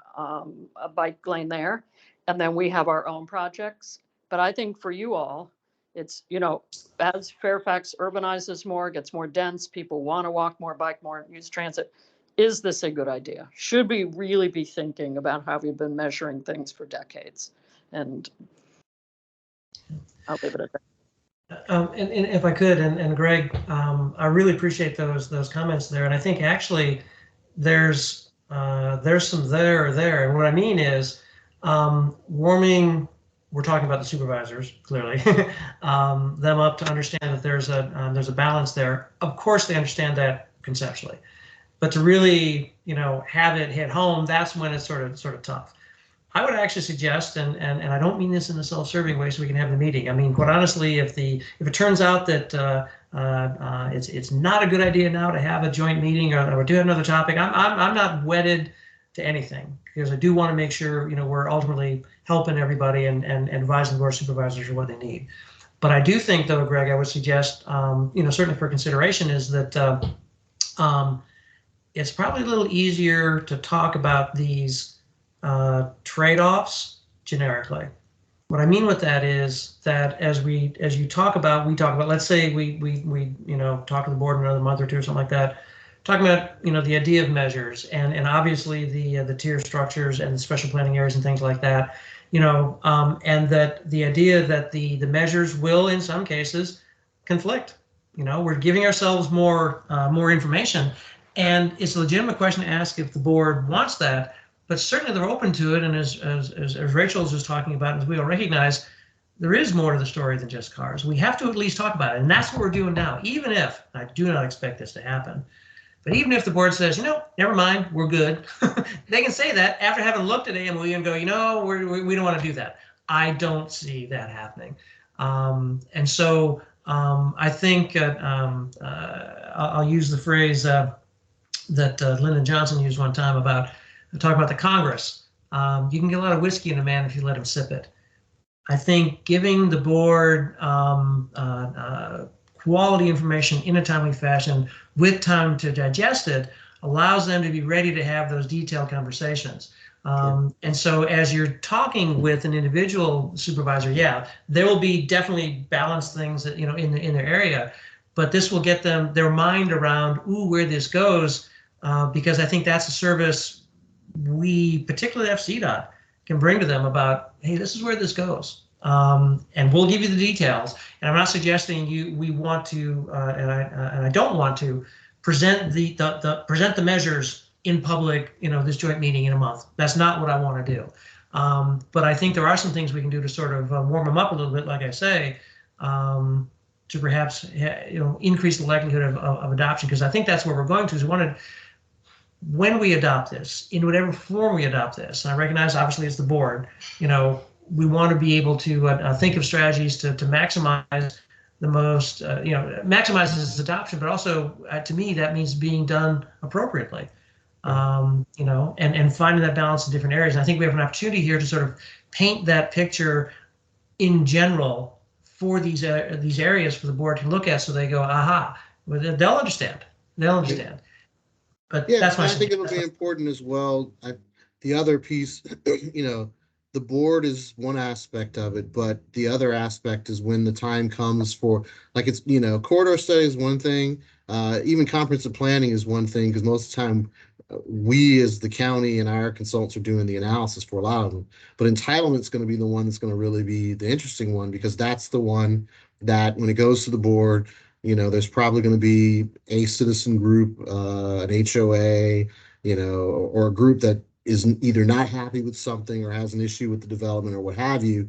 bike lane there, and then we have our own projects. But I think for you all, it's, you know, as Fairfax urbanizes more, gets more dense, people want to walk more, bike more, use transit. Is this a good idea? Should we really be thinking about how we've been measuring things for decades? And I'll leave it at that. And if I could, and Greg, I really appreciate those comments there. And I think actually there's some there. And what I mean is warming. We're talking about the supervisors, clearly, them up to understand that there's a balance there. Of course, they understand that conceptually, but to really, you know, have it hit home, that's when it's sort of tough. I would actually suggest, and I don't mean this in a self-serving way, so we can have the meeting. I mean, quite honestly, if it turns out that it's not a good idea now to have a joint meeting or do another topic, I'm not wedded to anything, because I do want to make sure, you know, we're ultimately helping everybody and advising the board of supervisors for what they need. But I do think, though, Greg, I would suggest, you know, certainly for consideration, is that it's probably a little easier to talk about these trade-offs generically. What I mean with that is that as you talk about, let's say we you know, talk to the board in another month or two or something like that, talking about, you know, the idea of measures and obviously the tier structures and the special planning areas and things like that, you know, and that the idea that the measures will in some cases conflict. You know, we're giving ourselves more information, and it's a legitimate question to ask if the board wants that. But certainly they're open to it, and as Rachel was just talking about, as we all recognize, there is more to the story than just cars. We have to at least talk about it, and that's what we're doing now. Even if, I do not expect this to happen, but even if the board says, you know, never mind, we're good, they can say that after having looked at AMOE and go, you know, we don't want to do that. I don't see that happening, and so I think I'll use the phrase that Lyndon Johnson used one time about. Talk about the Congress. You can get a lot of whiskey in a man if you let him sip it. I think giving the board quality information in a timely fashion with time to digest it allows them to be ready to have those detailed conversations. And so as you're talking with an individual supervisor, yeah, there will be definitely balanced things that, you know, in their area, but this will get them their mind around, ooh, where this goes, because I think that's a service we, particularly FCDOT, can bring to them about, hey, this is where this goes, and we'll give you the details. And I'm not suggesting we want to, and I don't want to present the measures in public, you know, this joint meeting in a month. That's not what I want to do. But I think there are some things we can do to sort of warm them up a little bit, like I say, to perhaps, you know, increase the likelihood of adoption, because I think that's where we're going to. Is we want to. When we adopt this, in whatever form we adopt this, and I recognize obviously as the board, you know, we want to be able to think of strategies to maximize the most, you know, maximize this adoption, but also to me that means being done appropriately, you know, and finding that balance in different areas. And I think we have an opportunity here to sort of paint that picture in general for these areas for the board to look at, so they go, aha, well, they'll understand. They'll understand. But yeah, that's my I think it'll be important as well. the other piece, the board is one aspect of it, but the other aspect is when the time comes for, like, it's, corridor study is one thing, even comprehensive planning is one thing, because most of the time we as the county and our consultants are doing the analysis for a lot of them. But entitlement's going to be the one that's going to really be the interesting one, because that's the one that when it goes to the board, there's probably going to be a citizen group, an HOA, or a group that is either not happy with something or has an issue with the development or what have you,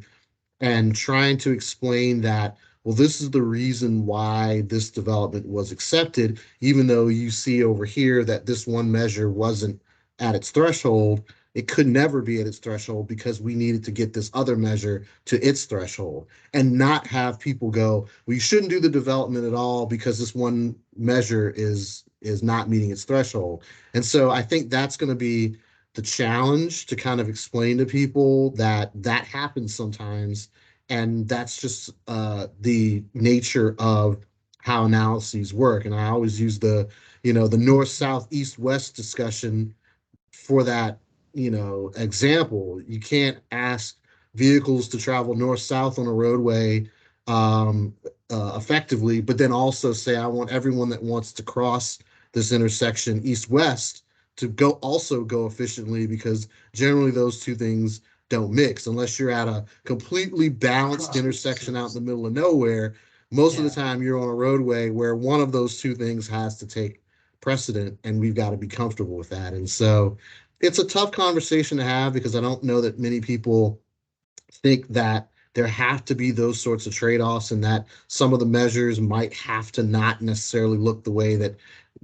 and trying to explain that, well, this is the reason why this development was accepted, even though you see over here that this one measure wasn't at its threshold. It could never be at its threshold because we needed to get this other measure to its threshold, and not have people go, well, you shouldn't do the development at all because this one measure is not meeting its threshold. And so I think that's going to be the challenge, to kind of explain to people that that happens sometimes, and that's just the nature of how analyses work. And I always use the north, south, east, west discussion for that example. You can't ask vehicles to travel north south on a roadway effectively, but then also say, I want everyone that wants to cross this intersection east west to go efficiently, because generally those two things don't mix unless you're at a completely balanced intersection out in the middle of nowhere. Most of the time you're on a roadway where one of those two things has to take precedent, and we've got to be comfortable with that. And so it's a tough conversation to have, because I don't know that many people think that there have to be those sorts of trade-offs, and that some of the measures might have to not necessarily look the way that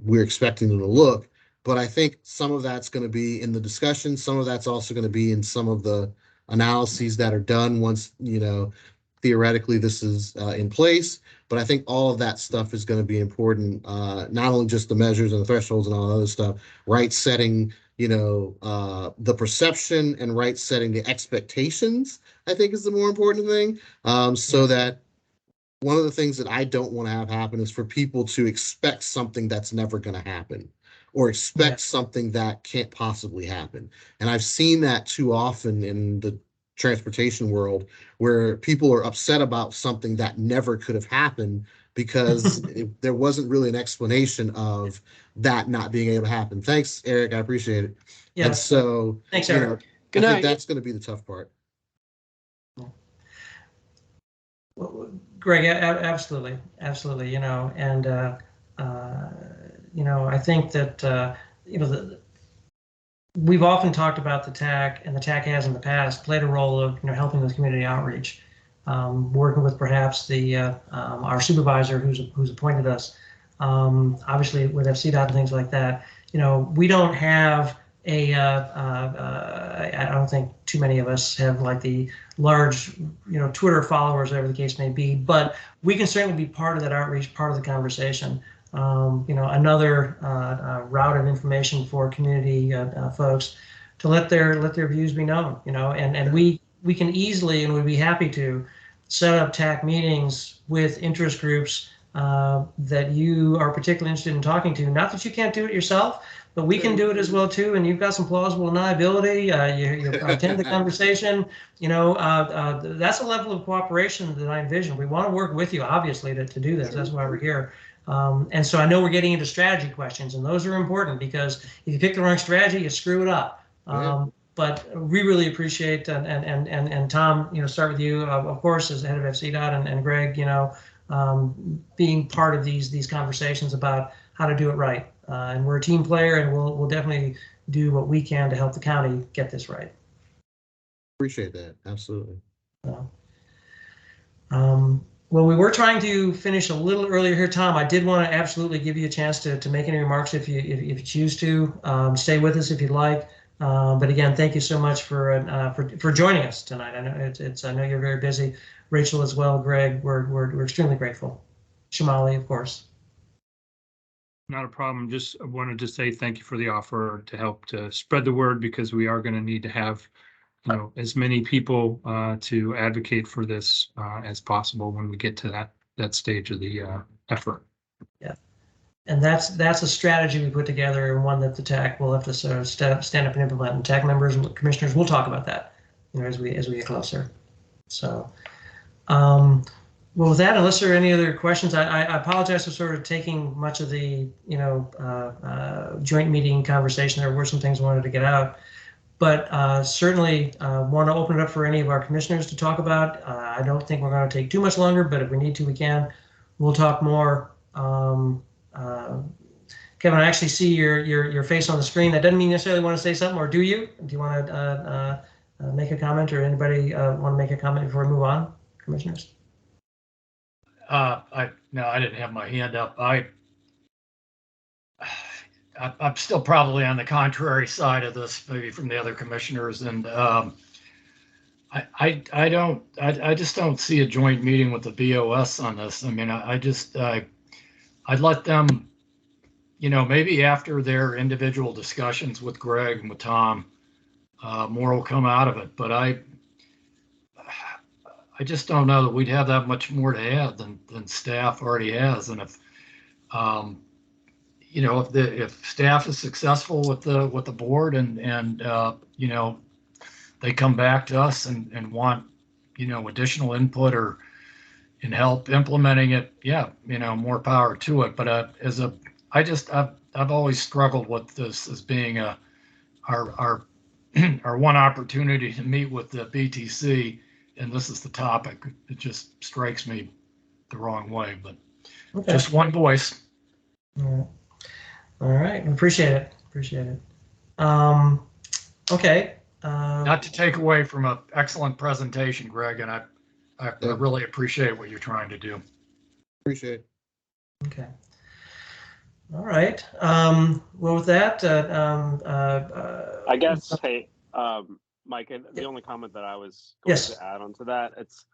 we're expecting them to look. But I think some of that's going to be in the discussion. Some of that's also going to be in some of the analyses that are done once, theoretically this is in place. But I think all of that stuff is going to be important, not only just the measures and the thresholds and all the other stuff, right setting, the perception, and right setting the expectations, I think, is the more important thing. So that one of the things that I don't want to have happen is for people to expect something that's never going to happen, or expect something that can't possibly happen. And I've seen that too often in the transportation world, where people are upset about something that never could have happened because there wasn't really an explanation of that not being able to happen. Thanks, Eric. I appreciate it. Yeah. And so, Thanks, Eric. Good I night. think that's going to be the tough part. Greg, absolutely, and I think that we've often talked about the TAC, and the TAC has in the past played a role of helping with community outreach, working with perhaps our supervisor who's appointed us, obviously with FCDOT and things like that. We don't have I don't think too many of us have like the large, Twitter followers, whatever the case may be, but we can certainly be part of that outreach, part of the conversation. Another route of information for community folks to let their views be known, and we can easily, and we'd be happy to set up TAC meetings with interest groups that you are particularly interested in talking to. Not that you can't do it yourself, but we can do it as well too. And you've got some plausible deniability. You attend the conversation. That's a level of cooperation that I envision. We want to work with you, obviously, to do this. That's why we're here. And so I know we're getting into strategy questions, and those are important, because if you pick the wrong strategy, you screw it up. But we really appreciate, and Tom, start with you, of course, as the head of FCDOT, and Greg, being part of these conversations about how to do it right. And we're a team player, and we'll definitely do what we can to help the county get this right. Appreciate that. Absolutely. Well, we were trying to finish a little earlier here, Tom. I did want to absolutely give you a chance to make any remarks if you choose to. Stay with us if you'd like. But again, thank you so much for joining us tonight. I know I know you're very busy. Rachel as well, Greg. We're extremely grateful. Shamali, of course. Not a problem. Just wanted to say thank you for the offer to help to spread the word, because we are going to need to have as many people to advocate for this as possible when we get to that stage of the effort. Yeah. And that's a strategy we put together, and one that the TAC will have to sort of stand up and implement. And TAC members and commissioners will talk about that, as we get closer. So, well, with that, unless there are any other questions, I apologize for sort of taking much of the joint meeting conversation. There were some things I wanted to get out, but certainly want to open it up for any of our commissioners to talk about. I don't think we're going to take too much longer, but if we need to, we can. We'll talk more. Kevin, I actually see your face on the screen. That doesn't mean you necessarily want to say something, or do you? Do you want to make a comment, or anybody want to make a comment before we move on, commissioners? No, I didn't have my hand up. I'm still probably on the contrary side of this, maybe from the other commissioners, and I just don't see a joint meeting with the BOS on this. I mean, I'd let them, maybe after their individual discussions with Greg and with Tom, more will come out of it. But I just don't know that we'd have that much more to add than staff already has. And if staff is successful with the board and they come back to us and want additional input or and help implementing it, more power to it. But I've always struggled with this as being our one opportunity to meet with the BTC, and this is the topic. It just strikes me the wrong way, but okay. Just one voice. All right. Appreciate it. Okay. Not to take away from an excellent presentation, Greg, and I really appreciate what you're trying to do. Appreciate it. Okay. All right. Well, with that, I guess, hey, Mike, the only comment that I was going to add on to that, it's,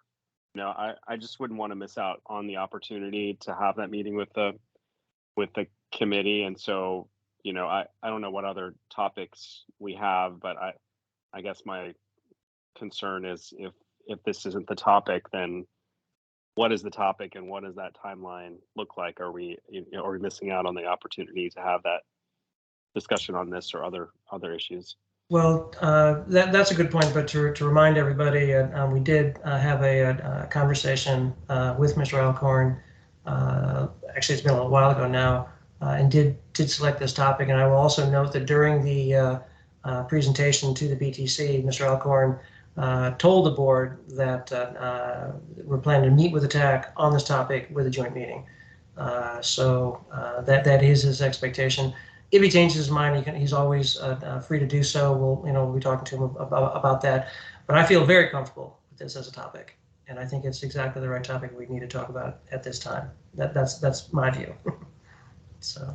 I just wouldn't want to miss out on the opportunity to have that meeting with the committee. And so, I don't know what other topics we have, but I guess my concern is if this isn't the topic, then what is the topic and what does that timeline look like? Are we missing out on the opportunity to have that discussion on this or other issues? Well, that's a good point, but to remind everybody, we did have a conversation with Mr. Alcorn. Actually, it's been a little while ago now, and did select this topic. And I will also note that during the presentation to the BTC, Mr. Alcorn told the board that we're planning to meet with the TAC on this topic with a joint meeting. So that is his expectation. If he changes his mind, he's always free to do so. We'll be talking to him about that. But I feel very comfortable with this as a topic, and I think it's exactly the right topic we need to talk about at this time. That's my view. So,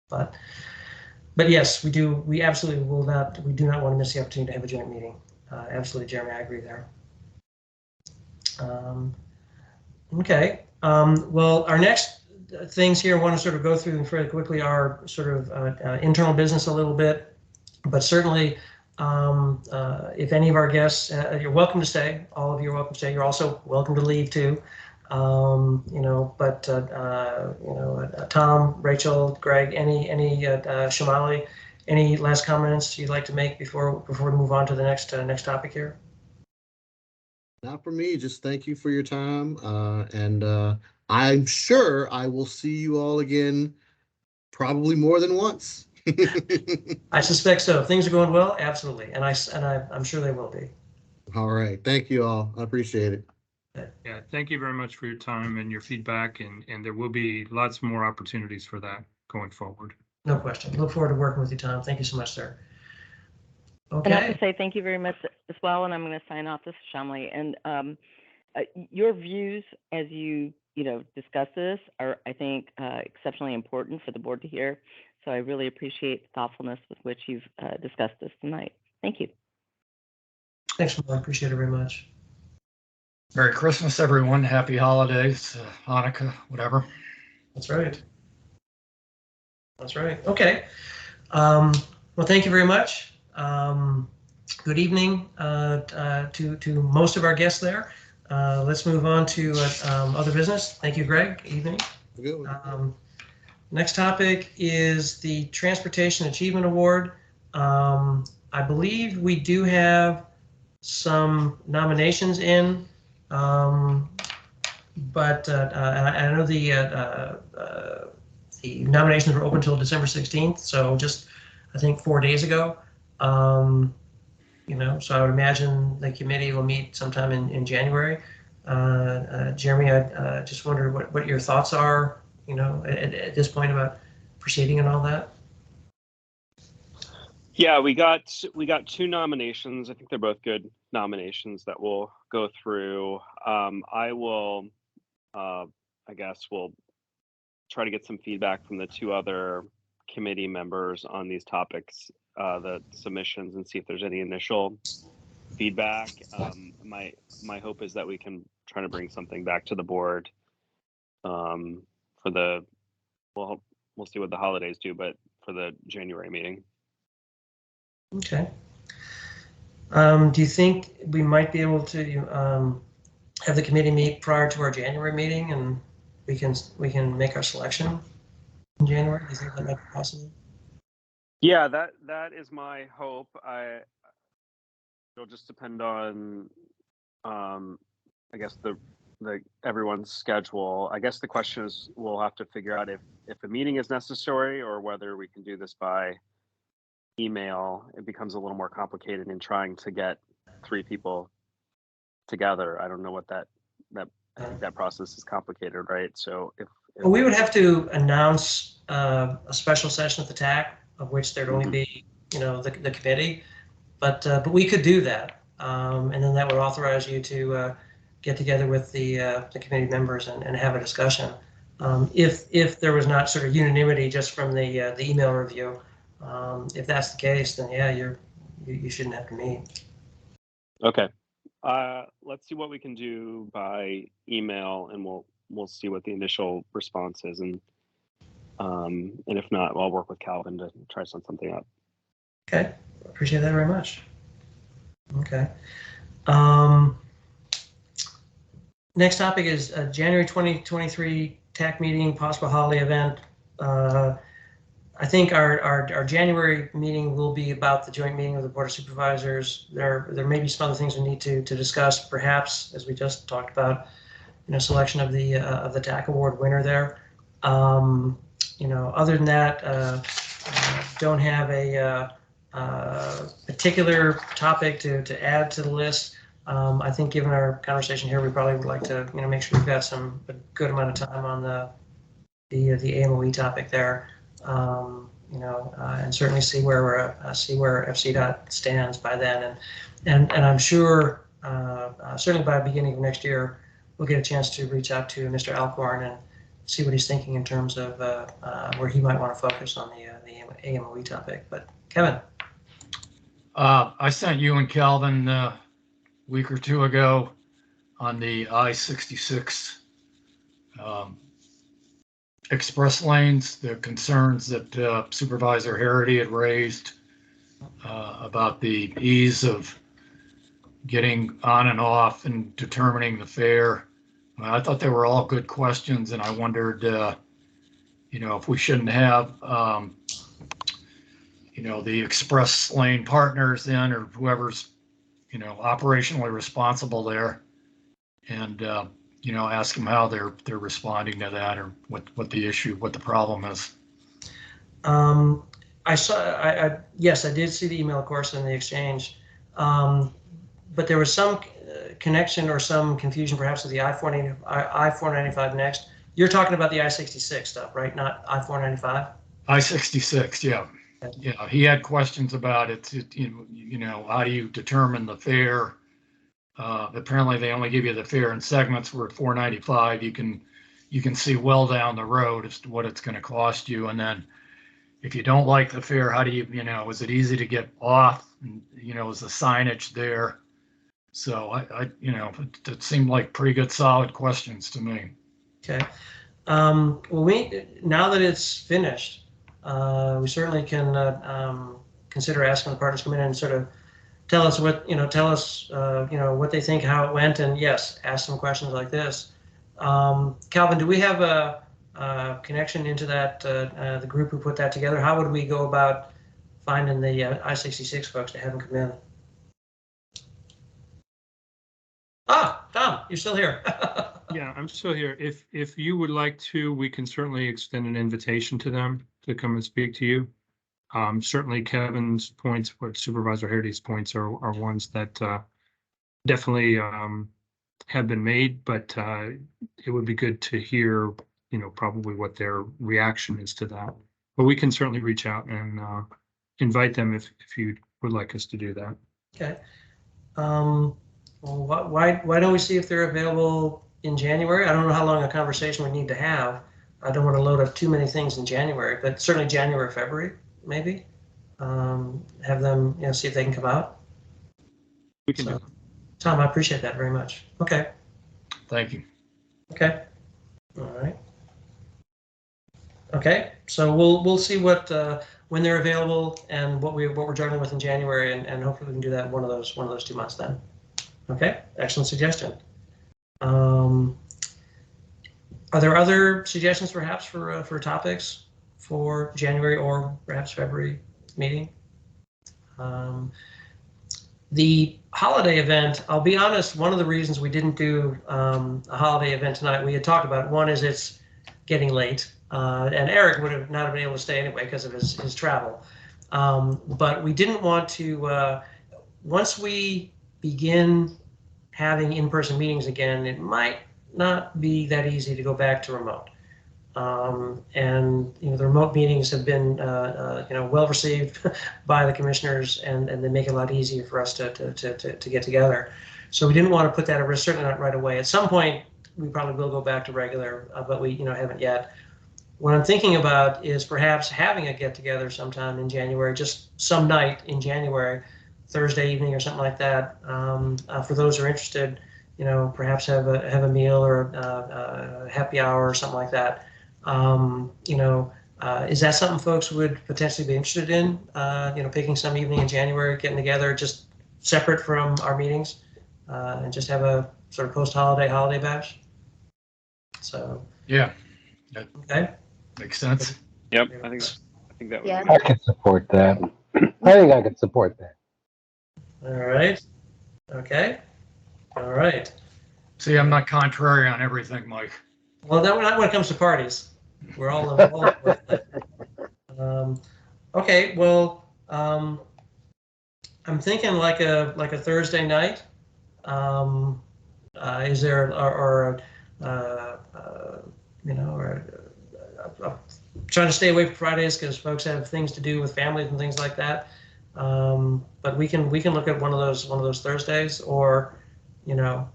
but yes, we do. We absolutely will not. We do not want to miss the opportunity to have a joint meeting. Absolutely, Jeremy, I agree there. Okay. Well, our next things here I want to sort of go through them fairly quickly are sort of internal business a little bit, but certainly if any of our guests, you're welcome to stay. All of you are welcome to stay. You're also welcome to leave too. Tom, Rachel, Greg, any Shamali, any last comments you'd like to make before we move on to the next topic here? Not for me. Just thank you for your time, and I'm sure I will see you all again, probably more than once. I suspect so. If things are going well, absolutely, and I'm sure they will be. All right. Thank you all. I appreciate it. Yeah, thank you very much for your time and your feedback, and there will be lots more opportunities for that going forward. No question. Look forward to working with you, Tom. Thank you so much, sir. Okay. And I have to say thank you very much as well, and I'm going to sign off this, Shamli. And your views as you discuss this are, I think, exceptionally important for the board to hear. So I really appreciate the thoughtfulness with which you've discussed this tonight. Thank you. Thanks, Mark. I appreciate it very much. Merry Christmas, everyone. Happy holidays, Hanukkah, whatever. That's right. That's right. Okay. Well, thank you very much. Good evening to most of our guests there. Let's move on to other business. Thank you, Greg. Evening. Good one. Next topic is the Transportation Achievement Award. I believe we do have some nominations in, but I know the nominations were open until December 16th, so just I think 4 days ago. So I would imagine the committee will meet sometime in January. Jeremy, I just wonder what your thoughts are, at this point about proceeding and all that. Yeah, we got 2 nominations. I think they're both good nominations that we'll go through. I will, I guess, we'll try to get some feedback from the 2 other committee members on these topics, the submissions, and see if there's any initial feedback. My hope is that we can try to bring something back to the board for the, well, we'll see what the holidays do, but for the January meeting. Okay. Do you think we might be able to have the committee meet prior to our January meeting, and we can make our selection in January? Do you think that might be possible? Yeah, that is my hope. It'll just depend on, I guess the everyone's schedule. I guess the question is, we'll have to figure out if a meeting is necessary or whether we can do this by email. It becomes a little more complicated in trying to get 3 people together. I don't know what I think that process is complicated, right? So if well, we would have to announce a special session at the TAC, of which there'd only be, the committee, but we could do that, and then that would authorize you to get together with the committee members and have a discussion. If there was not sort of unanimity just from the email review, if that's the case, then yeah, you shouldn't have to meet. Okay. Let's see what we can do by email, and we'll see what the initial response is, and if not, I'll work with Calvin to try to set something up. Okay, appreciate that very much. Okay. Next topic is January 2023 TAC meeting, possible holiday event. I think our January meeting will be about the joint meeting with the Board of Supervisors. There may be some other things we need to discuss, perhaps, as we just talked about, selection of the TAC award winner there. Other than that, don't have a particular topic to add to the list. I think given our conversation here, we probably would like to make sure we've got a good amount of time on the AMOE topic there. And certainly see where FCDOT stands by then, and I'm sure certainly by the beginning of next year we'll get a chance to reach out to Mr. Alcorn and see what he's thinking in terms of where he might want to focus on the AMOE topic. But Kevin, I sent you and Calvin a week or 2 ago on the I-66 express lanes, the concerns that Supervisor Harity had raised about the ease of getting on and off and determining the fare. I thought they were all good questions, and I wondered, if we shouldn't have, the express lane partners in, or whoever's, operationally responsible there, and ask them how they're responding to that, or what the problem is. Yes, I did see the email, of course, in the exchange, but there was some connection or some confusion perhaps with the I-495 next. You're talking about the I-66 stuff, right? Not I-495? I-66, yeah. Yeah, he had questions about it. How do you determine the fare? Apparently, they only give you the fare in segments. Where at 495, you can see well down the road as to what it's going to cost you. And then, if you don't like the fare, how do you, is it easy to get off? And, is the signage there? So it seemed like pretty good, solid questions to me. Okay. Well, now that it's finished, we certainly can consider asking the partners to come in and sort of tell us what they think, how it went, and yes, ask some questions like this. Calvin, do we have connection into that, the group who put that together? How would we go about finding the I-66 folks to have them come in? Ah, Tom, you're still here. Yeah, I'm still here. If you would like to, we can certainly extend an invitation to them to come and speak to you. Certainly Kevin's points, what Supervisor Harity's points are ones that definitely have been made, but it would be good to hear, you know, probably what their reaction is to that. But we can certainly reach out and invite them if you would like us to do that. Okay. Well, why don't we see if they're available in January? I don't know how long a conversation we need to have. I don't want to load up too many things in January, but certainly January, February, maybe. Have them, you know, see if they can come out. We can do that. Tom, I appreciate that very much. Okay. Thank you. Okay. All right. Okay. So we'll see what when they're available and what we're juggling with in January, and hopefully we can do that in one of those 2 months then. Okay. Excellent suggestion. Are there other suggestions perhaps for topics for January or perhaps February meeting? The holiday event, I'll be honest, one of the reasons we didn't do a holiday event tonight, we had talked about, one is it's getting late, and Eric would have not been able to stay anyway because of his travel. But we didn't want to, once we begin having in-person meetings again, it might not be that easy to go back to remote. And you know, the remote meetings have been you know, well received by the commissioners, and they make it a lot easier for us to get together. So we didn't want to put that at risk, certainly not right away. At some point, we probably will go back to regular, but we, you know, haven't yet. What I'm thinking about is perhaps having a get together sometime in January, just some night in January, Thursday evening or something like that. For those who are interested, you know, perhaps have a meal or a happy hour or something like that. You know, is that something folks would potentially be interested in? You know, picking some evening in January, getting together, just separate from our meetings, and just have a sort of holiday bash. So. Yeah. Okay. Makes sense. Yep, I think that would Yeah. be I could support that. I think I could support that. All right. Okay. All right. See, I'm not contrary on everything, Mike. Well, not when it comes to parties. We're all okay. Well, I'm thinking like a Thursday night. Is there or you know, I'm trying to stay away from Fridays because folks have things to do with families and things like that. But we can look at one of those Thursdays, or you know,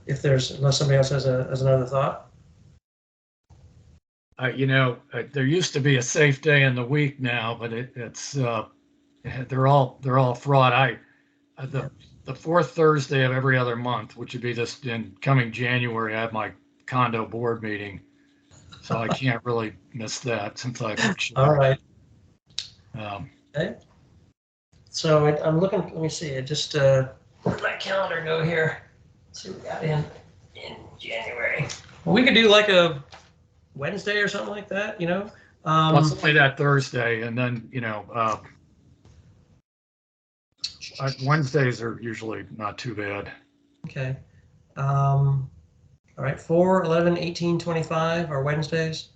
if there's, unless somebody else has another thought. You know, there used to be a safe day in the week now, but it's they're all fraud. The fourth Thursday of every other month, which would be this in coming January, I have my condo board meeting, so I can't really miss that since I. All right. Okay. So I'm looking. Let me see. I just where'd my calendar go here? Let's see what we got in January. Well, we could do like a Wednesday or something like that. You know. Let's play that Thursday, and then you know, Wednesdays are usually not too bad. Okay. All right. 4, 11, 18, 25 are Wednesdays.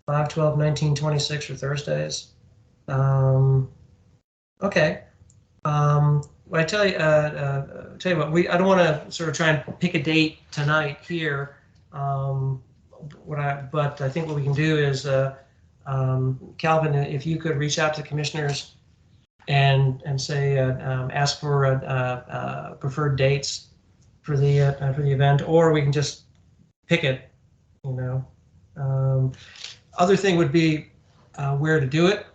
5, 12, 19, 26 are Thursdays. Okay. Well, I tell you what. I don't want to sort of try and pick a date tonight here. But I think what we can do is, Calvin, if you could reach out to the commissioners and say ask for preferred dates for the event, or we can just pick it. You know. Other thing would be where to do it.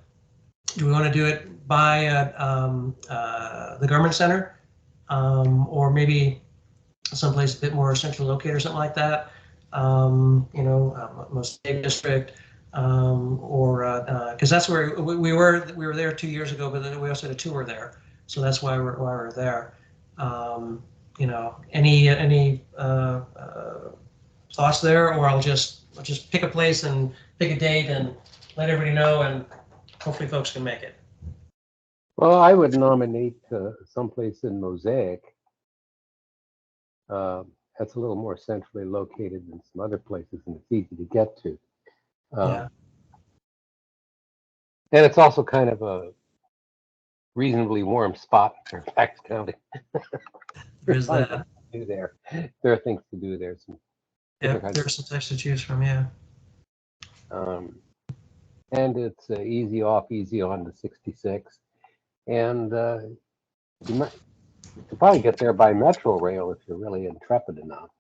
Do we want to do it by the government center, or maybe someplace a bit more centrally located or something like that? You know, most district, or because that's where we were there 2 years ago, but then we also had a tour there, so that's why we're there. You know, any thoughts there, or I'll just just pick a place and pick a date and let everybody know, and hopefully folks can make it. Well, I would nominate someplace in Mosaic. That's a little more centrally located than some other places, and it's easy to get to. Yeah. And it's also kind of a reasonably warm spot in Fairfax County. There's that. Do there. There are things to do there. Some Yeah, there's some things to choose from, yeah. And it's easy off, easy on to 66. And you could probably get there by metro rail if you're really intrepid enough.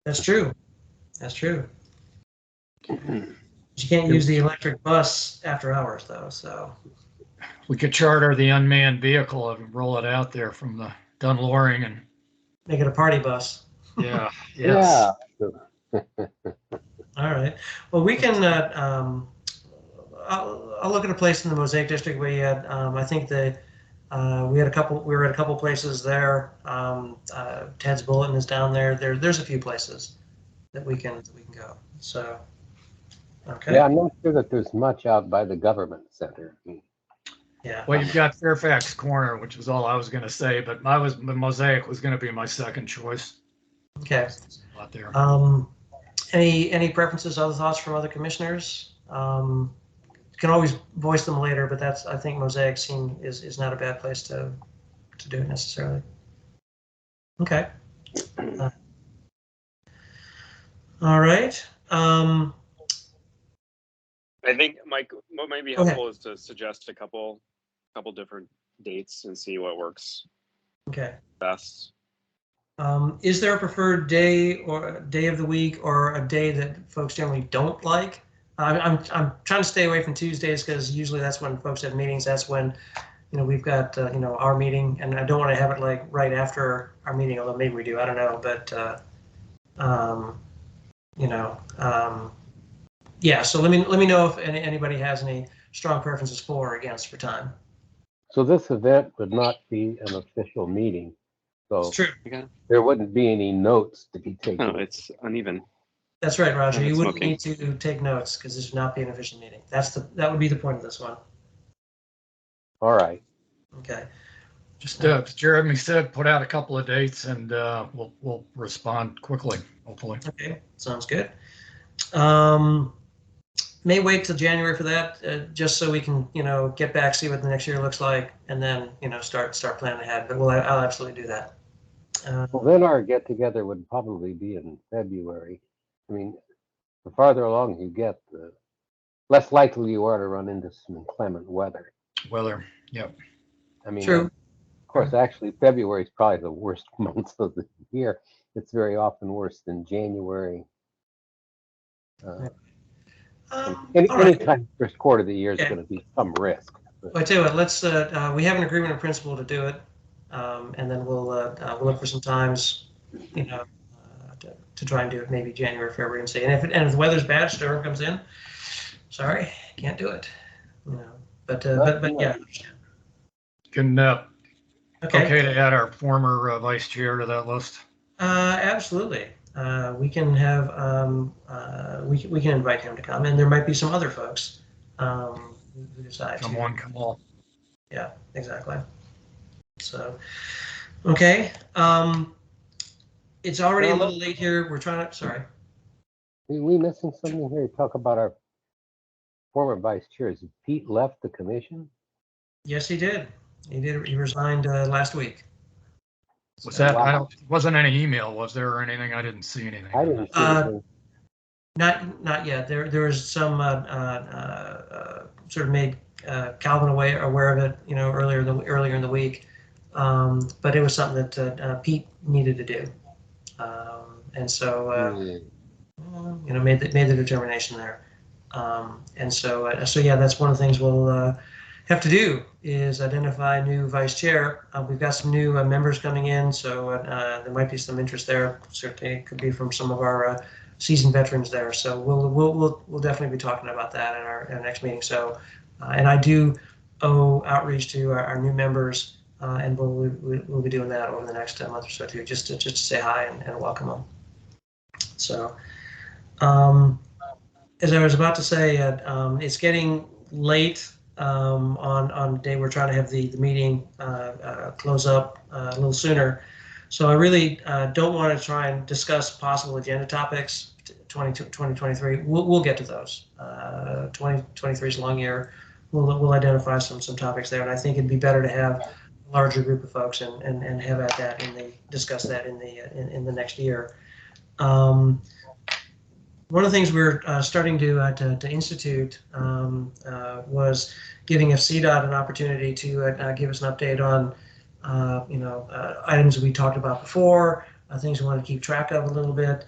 That's true. That's true. You can't use the electric bus after hours, though, so. We could charter the unmanned vehicle and roll it out there from the Dunloring and make it a party bus. Yeah. Yes. Yeah. All right. Well, we can. I'll look at a place in the Mosaic District. We had. I think we had a couple. We were at a couple places there. Ted's Bulletin is down there. There's a few places that we can go. So. Okay. Yeah, I'm not sure that there's much out by the government center. Yeah. Well, you've got Fairfax Corner, which was all I was going to say, but Mosaic was going to be my second choice. Okay. Out there. Any preferences, other thoughts from other commissioners? You can always voice them later, but I think Mosaic is not a bad place to do it necessarily. Okay. All right. I think, Mike, what might be helpful is to suggest a couple different dates and see what works. Okay. Best. Is there a preferred day or day of the week or a day that folks generally don't like? I'm trying to stay away from Tuesdays because usually that's when folks have meetings. That's when, we've got, our meeting, and I don't want to have it like right after our meeting, although maybe we do, I don't know. But, yeah, so let me know if anybody has any strong preferences for or against for time. So this event would not be an official meeting. So it's true. There wouldn't be any notes to be taken. No, it's uneven. That's right, Roger. You wouldn't need to take notes because this would not be an official meeting. That would be the point of this one. All right. Okay. Just as Jeremy said, put out a couple of dates and we'll respond quickly, hopefully. Okay, sounds good. May wait till January for that, just so we can, get back, see what the next year looks like, and then, start planning ahead. But I'll absolutely do that. Well, then our get together would probably be in February. I mean, the farther along you get, the less likely you are to run into some inclement weather. Yep. I mean, true. Of course, actually, February is probably the worst month of the year. It's very often worse than January. Anytime first quarter of the year is going to be some risk. Well, I tell you what, let's we have an agreement in principle to do it, and then we'll look for some times, to try and do it maybe January, February, and see. And if the weather's bad, storm comes in, sorry, can't do it. But yeah. Can okay to add our former vice chair to that list? Absolutely. We can have we can invite him to come, and there might be some other folks who decide. Come on, come on. Yeah, exactly. So, okay. It's already a little late here. We're trying to. Sorry. Are we missing something here? Talk about our former vice chair. Has Pete left the commission? Yes, he did. He did. He resigned last week. Was that? Wow. Wasn't any email, was there, or anything? I didn't see anything. I didn't see anything. Not yet. There was some sort of made Calvin aware of it, earlier in the week, but it was something that Pete needed to do, and so made the determination there, and so yeah, that's one of the things we'll have to do is identify a new vice chair. We've got some new members coming in, so there might be some interest there. Certainly, it could be from some of our seasoned veterans there. So we'll definitely be talking about that in our next meeting. So, and I do owe outreach to our new members, and we'll be doing that over the next month or so too, just to say hi and welcome them. So, As I was about to say, it's getting late on the day we're trying to have the meeting close up a little sooner. So I really don't want to try and discuss possible agenda topics 2023. We'll get to those. 2023 is a long year. We'll identify some topics there, and I think it'd be better to have a larger group of folks and have at that discuss that in the next year. One of the things we're starting to institute was giving CDOT an opportunity to give us an update on items we talked about before, things we want to keep track of a little bit.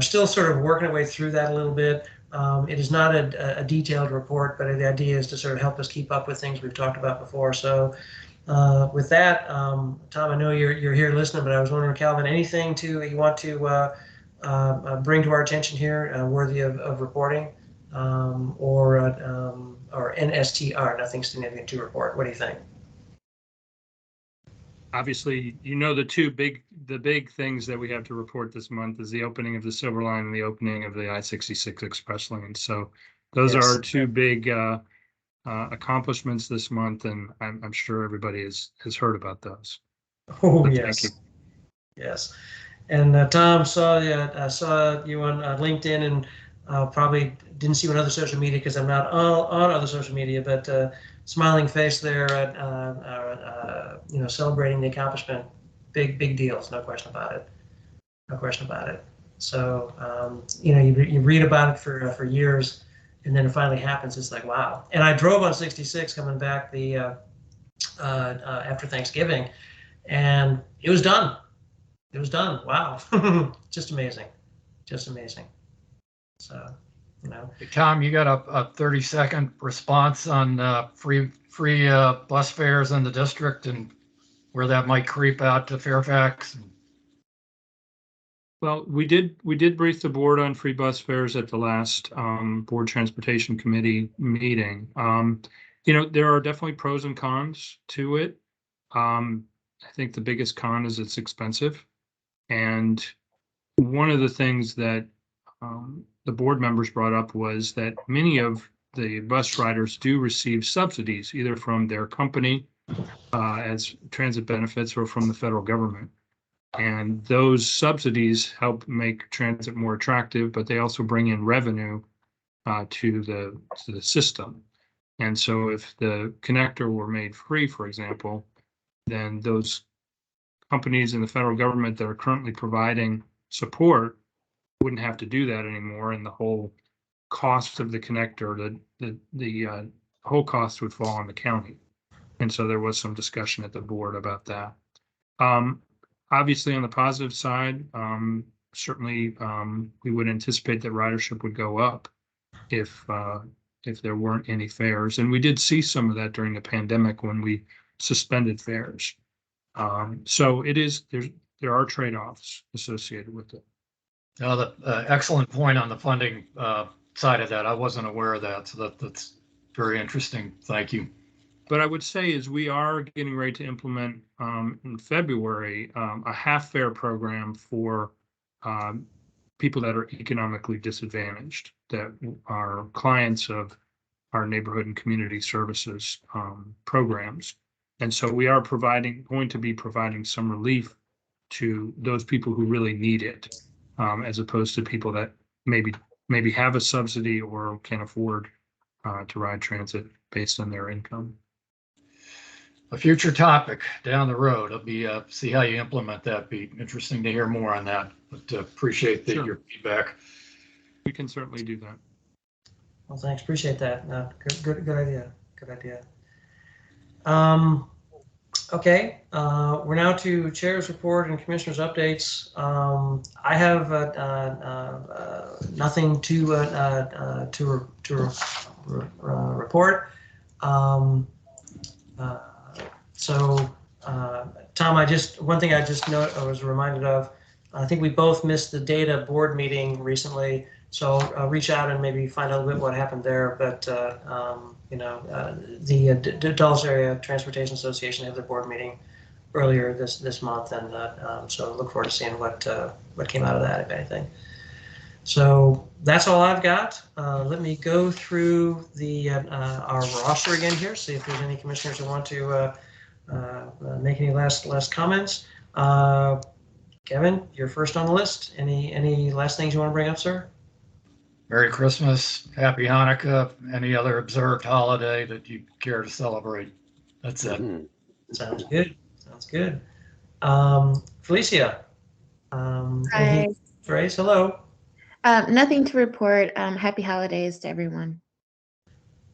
Still sort of working our way through that a little bit. It is not a detailed report, but the idea is to sort of help us keep up with things we've talked about before. So with that, Tom, I know you're here listening, but I was wondering, Calvin, anything you want to bring to our attention here worthy of reporting, or NSTR, nothing significant to report? What do you think? Obviously, the big things that we have to report this month is the opening of the Silver Line and the opening of the I-66 Express Lane. So those are our two big accomplishments this month, and I'm sure everybody has heard about those. Oh, so yes. Thank you. Yes. And Tom, saw you on LinkedIn, and probably didn't see you on other social media because I'm not on other social media, but smiling face there, celebrating the accomplishment. Big deals, no question about it. No question about it. So, you read about it for years, and then it finally happens. It's like, wow. And I drove on 66 coming back after Thanksgiving, and it was done. It was done. Wow. Just amazing. Just amazing. So, Hey, Tom, you got a 30-second response on free bus fares in the district and where that might creep out to Fairfax? Well, we did brief the board on free bus fares at the last board transportation committee meeting. There are definitely pros and cons to it. I think the biggest con is it's expensive. And one of the things that the board members brought up was that many of the bus riders do receive subsidies, either from their company as transit benefits or from the federal government. And those subsidies help make transit more attractive, but they also bring in revenue to the system. And so if the connector were made free, for example, then those companies in the federal government that are currently providing support wouldn't have to do that anymore, and the whole cost of the connector, the whole cost would fall on the county. And so there was some discussion at the board about that. Obviously, on the positive side, certainly we would anticipate that ridership would go up if there weren't any fares, and we did see some of that during the pandemic when we suspended fares. So there are trade-offs associated with it. Excellent point on the funding side of that. I wasn't aware of that, so that's very interesting. Thank you. But I would say is we are getting ready to implement in February a half-fare program for people that are economically disadvantaged, that are clients of our neighborhood and community services programs. And so we are going to be providing some relief to those people who really need it, as opposed to people that maybe have a subsidy or can afford to ride transit based on their income. A future topic down the road. It'll be see how you implement that. Be interesting to hear more on that. But appreciate your feedback. We can certainly do that. Well, thanks. Appreciate that. Good idea. Good idea. Okay, we're now to Chair's report and Commissioner's updates. I have nothing to report. Tom, one thing I was reminded of. I think we both missed the data board meeting recently, so I'll reach out and maybe find out a bit what happened there. But the Dulles Area Transportation Association had their board meeting earlier this month, and so look forward to seeing what came out of that, if anything. So that's all I've got. Let me go through the our roster again here, see if there's any commissioners who want to make any last comments. Kevin, you're first on the list. Any last things you want to bring up, sir? Merry Christmas, Happy Hanukkah, any other observed holiday that you care to celebrate. That's it. Sounds good. Sounds good. Felicia. Hi. Grace, hello. Nothing to report. Happy holidays to everyone.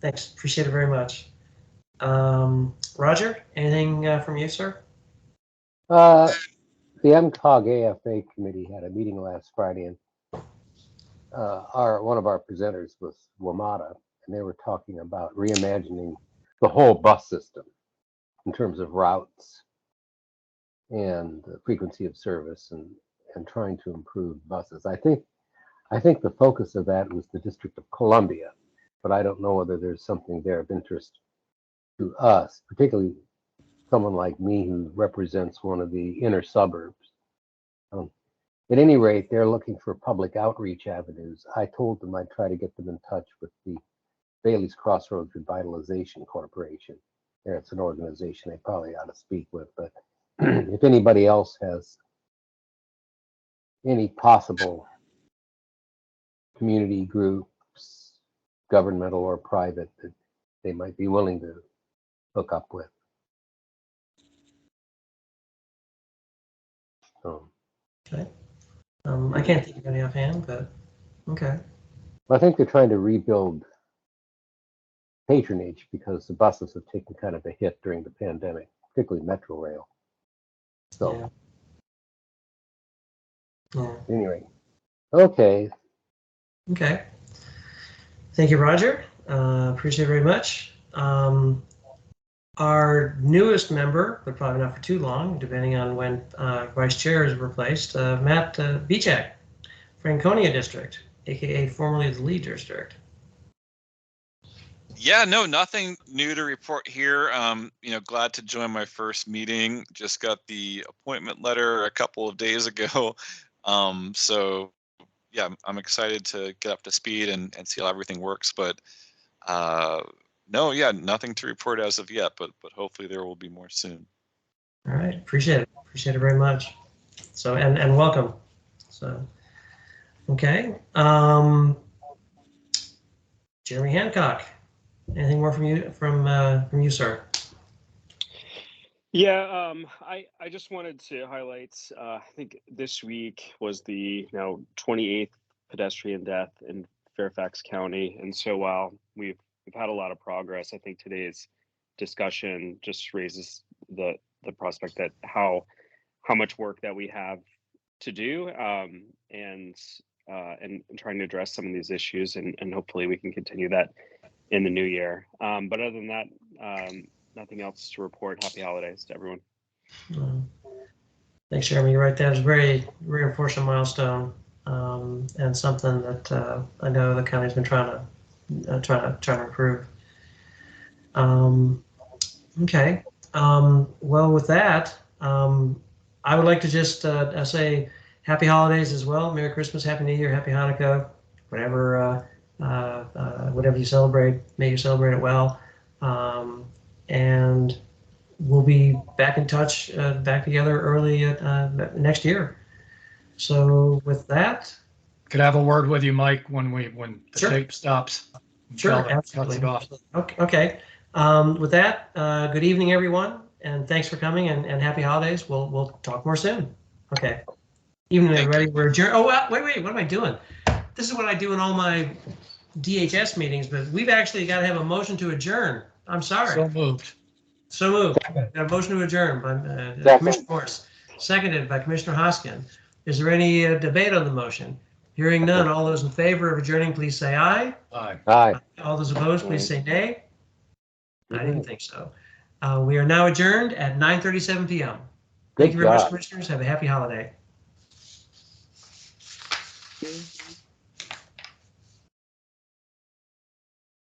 Thanks. Appreciate it very much. Roger, anything from you, sir? The MCOG AFA committee had a meeting last Friday, and one of our presenters was WMATA, and they were talking about reimagining the whole bus system in terms of routes and the frequency of service and trying to improve buses. I think the focus of that was the District of Columbia, but I don't know whether there's something there of interest to us, particularly someone like me who represents one of the inner suburbs. At any rate, they're looking for public outreach avenues. I told them I'd try to get them in touch with the Bailey's Crossroads Revitalization Corporation. It's an organization they probably ought to speak with, but if anybody else has any possible community groups, governmental or private, that they might be willing to hook up with. Okay. I can't think of any offhand, but okay. I think they're trying to rebuild patronage because the buses have taken kind of a hit during the pandemic, particularly Metro Rail. So, anyway, okay. Okay. Thank you, Roger. Appreciate it very much. Our newest member, but probably not for too long, depending on when vice chair is replaced, Matt Bichak, Franconia District, aka formerly the Lee District. Yeah, no, nothing new to report here. Glad to join my first meeting. Just got the appointment letter a couple of days ago. So yeah, I'm excited to get up to speed and see how everything works. But no, yeah, nothing to report as of yet, but hopefully there will be more soon. All right, appreciate it. Appreciate it very much. So and welcome. So okay. Jeremy Hancock. Anything more from you, sir? Yeah, I just wanted to highlight. I think this week was the 28th pedestrian death in Fairfax County, and so while we've had a lot of progress, I think today's discussion just raises the prospect that how much work that we have to do, and trying to address some of these issues, and hopefully we can continue that in the new year. But other than that, nothing else to report. Happy holidays to everyone. Thanks, Jeremy. You're right. That is a very unfortunate milestone, and something that I know the county's been trying to improve. Okay. Well, with that, I would like to just say happy holidays as well. Merry Christmas, Happy New Year, Happy Hanukkah, whatever you celebrate. May you celebrate it well. And we'll be back in touch, back together early next year. So with that, could I have a word with you, Mike, when the sure. tape stops? Sure, absolutely. Cuts it off. Okay. With that, good evening, everyone, and thanks for coming. And happy holidays. We'll talk more soon. Okay. Evening, everybody. We're adjourned. Oh, wait. What am I doing? This is what I do in all my DHS meetings, but we've actually got to have a motion to adjourn. I'm sorry. So moved. So moved. Got a motion to adjourn by Commissioner Morse, seconded by Commissioner Hoskin. Is there any debate on the motion? Hearing none, all those in favor of adjourning, please say aye. Aye. Aye. All those opposed, please say nay. I didn't think so. We are now adjourned at 9:37 p.m. Thank you very much, commissioners. Have a happy holiday.